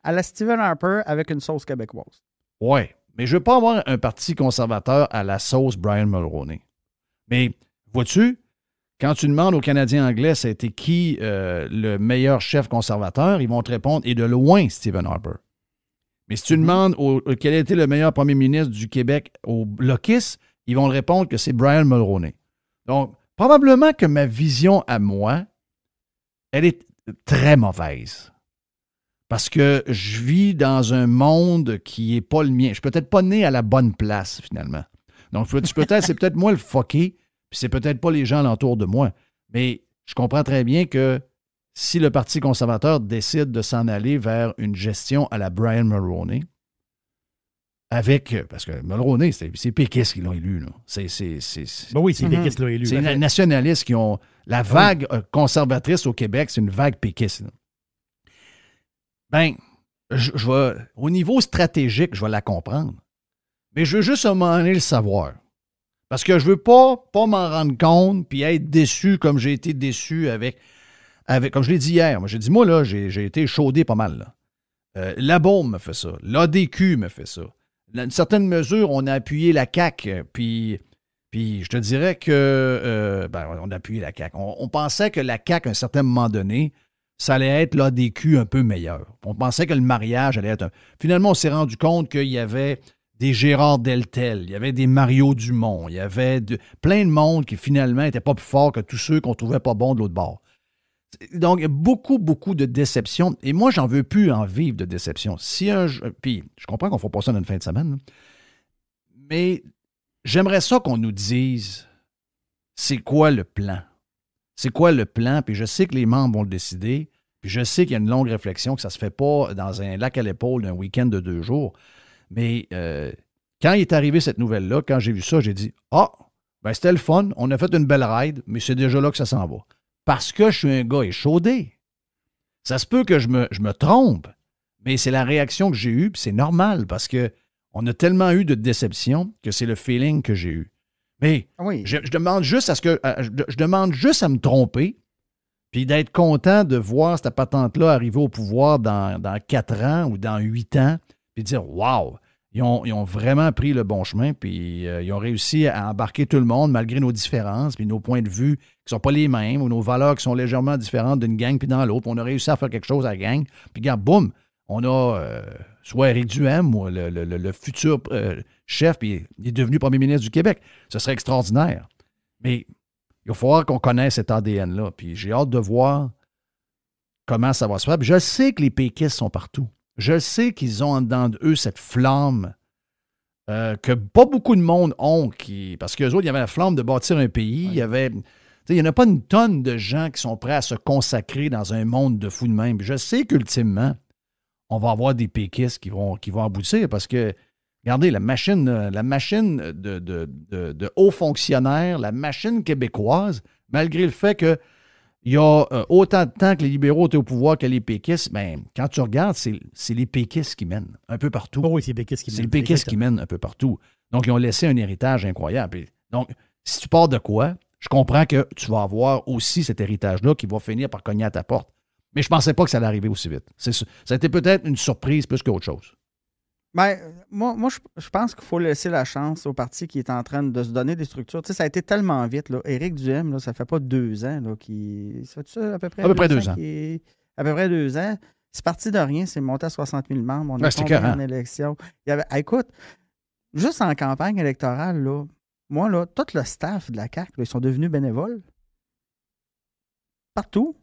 À la Stephen Harper avec une sauce québécoise. Oui, mais je ne veux pas avoir un parti conservateur à la sauce Brian Mulroney. Mais vois-tu, quand tu demandes aux Canadiens anglais ça a été qui le meilleur chef conservateur, ils vont te répondre, et de loin, Stephen Harper. Mais si tu demandes quel a été le meilleur premier ministre du Québec au Bloquiste, ils vont te répondre que c'est Brian Mulroney. Donc, probablement que ma vision à moi, elle est très mauvaise. Parce que je vis dans un monde qui n'est pas le mien. Je suis peut-être pas né à la bonne place, finalement. Donc, c'est peut-être moi le fucké, puis c'est peut-être pas les gens alentour de moi. Mais je comprends très bien que si le Parti conservateur décide de s'en aller vers une gestion à la Brian Mulroney, parce que Mulroney, c'est péquistes qui l'ont élu. Là. Ben oui, c'est péquistes qui l'ont élu. C'est les nationalistes qui ont... La vague conservatrice au Québec, c'est une vague péquiste. Là. Ben, au niveau stratégique, je vais la comprendre. Mais je veux juste à un moment donné le savoir. Parce que je veux pas m'en rendre compte puis être déçu comme j'ai été déçu avec comme je l'ai dit hier. Moi, j'ai dit, moi, là, j'ai été chaudé pas mal. Là. La Beaume me fait ça. L'ADQ me fait ça. Dans une certaine mesure, on a appuyé la CAQ, puis je te dirais que on a appuyé la CAQ. On pensait que la CAQ, à un certain moment donné, ça allait être l'ADQ un peu meilleur. On pensait que le mariage allait être... Finalement, on s'est rendu compte qu'il y avait des Gérard Deltel, il y avait des Mario Dumont, il y avait plein de monde qui, finalement, n'étaient pas plus forts que tous ceux qu'on trouvait pas bons de l'autre bord. Donc, beaucoup, beaucoup de déceptions. Et moi, j'en veux plus en vivre de déception. Puis, je comprends qu'on ne fera pas ça dans une fin de semaine, là. Mais j'aimerais ça qu'on nous dise c'est quoi le plan. C'est quoi le plan? Puis je sais que les membres vont le décider. Puis je sais qu'il y a une longue réflexion, que ça ne se fait pas dans un lac à l'épaule d'un week-end de 2 jours. Mais quand il est arrivé cette nouvelle-là, quand j'ai vu ça, j'ai dit c'était le fun. On a fait une belle ride, mais c'est déjà là que ça s'en va. Parce que je suis un gars échaudé. Ça se peut que je me trompe, mais c'est la réaction que j'ai eue, puis c'est normal, parce qu'on a tellement eu de déception que c'est le feeling que j'ai eu. Mais je demande juste je demande juste à me tromper, puis d'être content de voir cette patente-là arriver au pouvoir dans 4 ans ou dans 8 ans, puis de dire « Wow! » Ils ont vraiment pris le bon chemin, puis ils ont réussi à embarquer tout le monde malgré nos différences, puis nos points de vue qui ne sont pas les mêmes, ou nos valeurs qui sont légèrement différentes d'une gang puis dans l'autre. On a réussi à faire quelque chose à la gang, puis regarde, boum, on a soit Éric Duhem, ou le futur chef, puis il est devenu premier ministre du Québec. Ce serait extraordinaire. Mais il va falloir qu'on connaisse cet ADN-là, puis j'ai hâte de voir comment ça va se faire. Puis je sais que les péquistes sont partout. Je sais qu'ils ont en dedans d'eux cette flamme que pas beaucoup de monde ont. Parce qu'eux autres, il y avait la flamme de bâtir un pays. Ouais. Il n'y en a pas une tonne de gens qui sont prêts à se consacrer dans un monde de fous de même. Puis je sais qu'ultimement, on va avoir des péquistes qui vont aboutir parce que, regardez, la machine de hauts fonctionnaires, la machine québécoise, malgré le fait que il y a autant de temps que les libéraux étaient au pouvoir que les péquistes, bien, quand tu regardes, c'est les péquistes qui mènent un peu partout. Oh oui, c'est les péquistes qui mènent. C'est les péquistes qui mènent un peu partout. Donc, ils ont laissé un héritage incroyable. Et donc, si tu pars de quoi, je comprends que tu vas avoir aussi cet héritage-là qui va finir par cogner à ta porte. Mais je ne pensais pas que ça allait arriver aussi vite. Ça a été peut-être une surprise plus qu'autre chose. Ben, moi je pense qu'il faut laisser la chance au parti qui est en train de se donner des structures. Tu sais, ça a été tellement vite. Là. Éric Duhem, là, ça fait pas 2 ans. Là, ça fait ça à peu près? À peu près 2 ans. À peu près 2 ans. C'est parti de rien. C'est monté à 60 000 membres. On est tombé en élection. Écoute, juste en campagne électorale, là, moi, là, tout le staff de la CAQ, là, ils sont devenus bénévoles. Partout.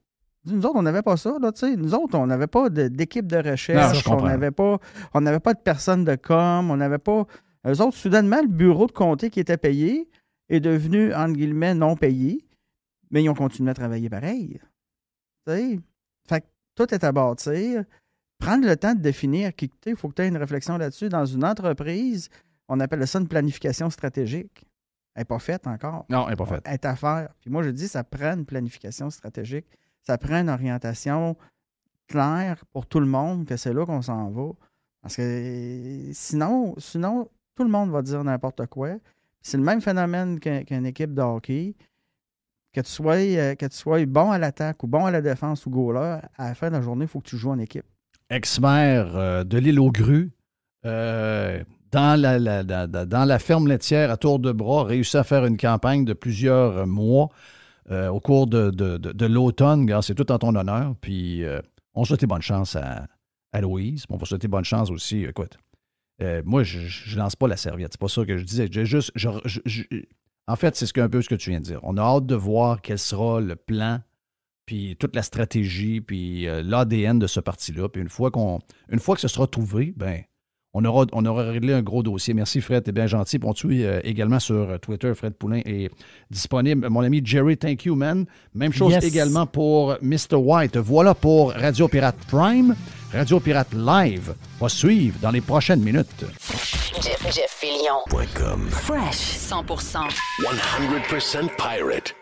Nous autres, on n'avait pas ça. Là, nous autres, on n'avait pas d'équipe de recherche. Non, on n'avait pas de personne de com. On n'avait pas... Eux autres, soudainement, le bureau de comté qui était payé est devenu, entre guillemets, non payé. Mais ils ont continué à travailler pareil. T'sais? Fait que tout est à bâtir. Prendre le temps de définir, il faut que tu aies une réflexion là-dessus. Dans une entreprise, on appelle ça une planification stratégique. Elle n'est pas faite encore. Non, elle n'est pas faite. Elle est à faire. Puis moi, je dis, ça prend une planification stratégique. Ça prend une orientation claire pour tout le monde, que c'est là qu'on s'en va. Parce que sinon, tout le monde va dire n'importe quoi. C'est le même phénomène qu'une équipe de hockey. Que tu sois bon à l'attaque ou bon à la défense ou goaler, à la fin de la journée, il faut que tu joues en équipe. Ex-maire de l'île aux Grues, dans la ferme laitière à Tour de Bras, réussi à faire une campagne de plusieurs mois au cours de l'automne. C'est tout en ton honneur. Puis on souhaite bonne chance à Louise. On va souhaiter bonne chance aussi. Écoute, moi, je lance pas la serviette. C'est pas ça que je disais. En fait, c'est un peu ce que tu viens de dire. On a hâte de voir quel sera le plan, puis toute la stratégie, puis l'ADN de ce parti-là. Puis une fois que ce sera trouvé, ben on aura réglé un gros dossier. Merci, Fred, t'es bien gentil. Puis on te suit également sur Twitter. Fred Poulin est disponible. Mon ami Jerry, thank you, man. Même chose également pour Mr. White. Voilà pour Radio Pirate Prime. Radio Pirate Live va suivre dans les prochaines minutes. JeffFillion.com. Fresh 100%. 100% pirate.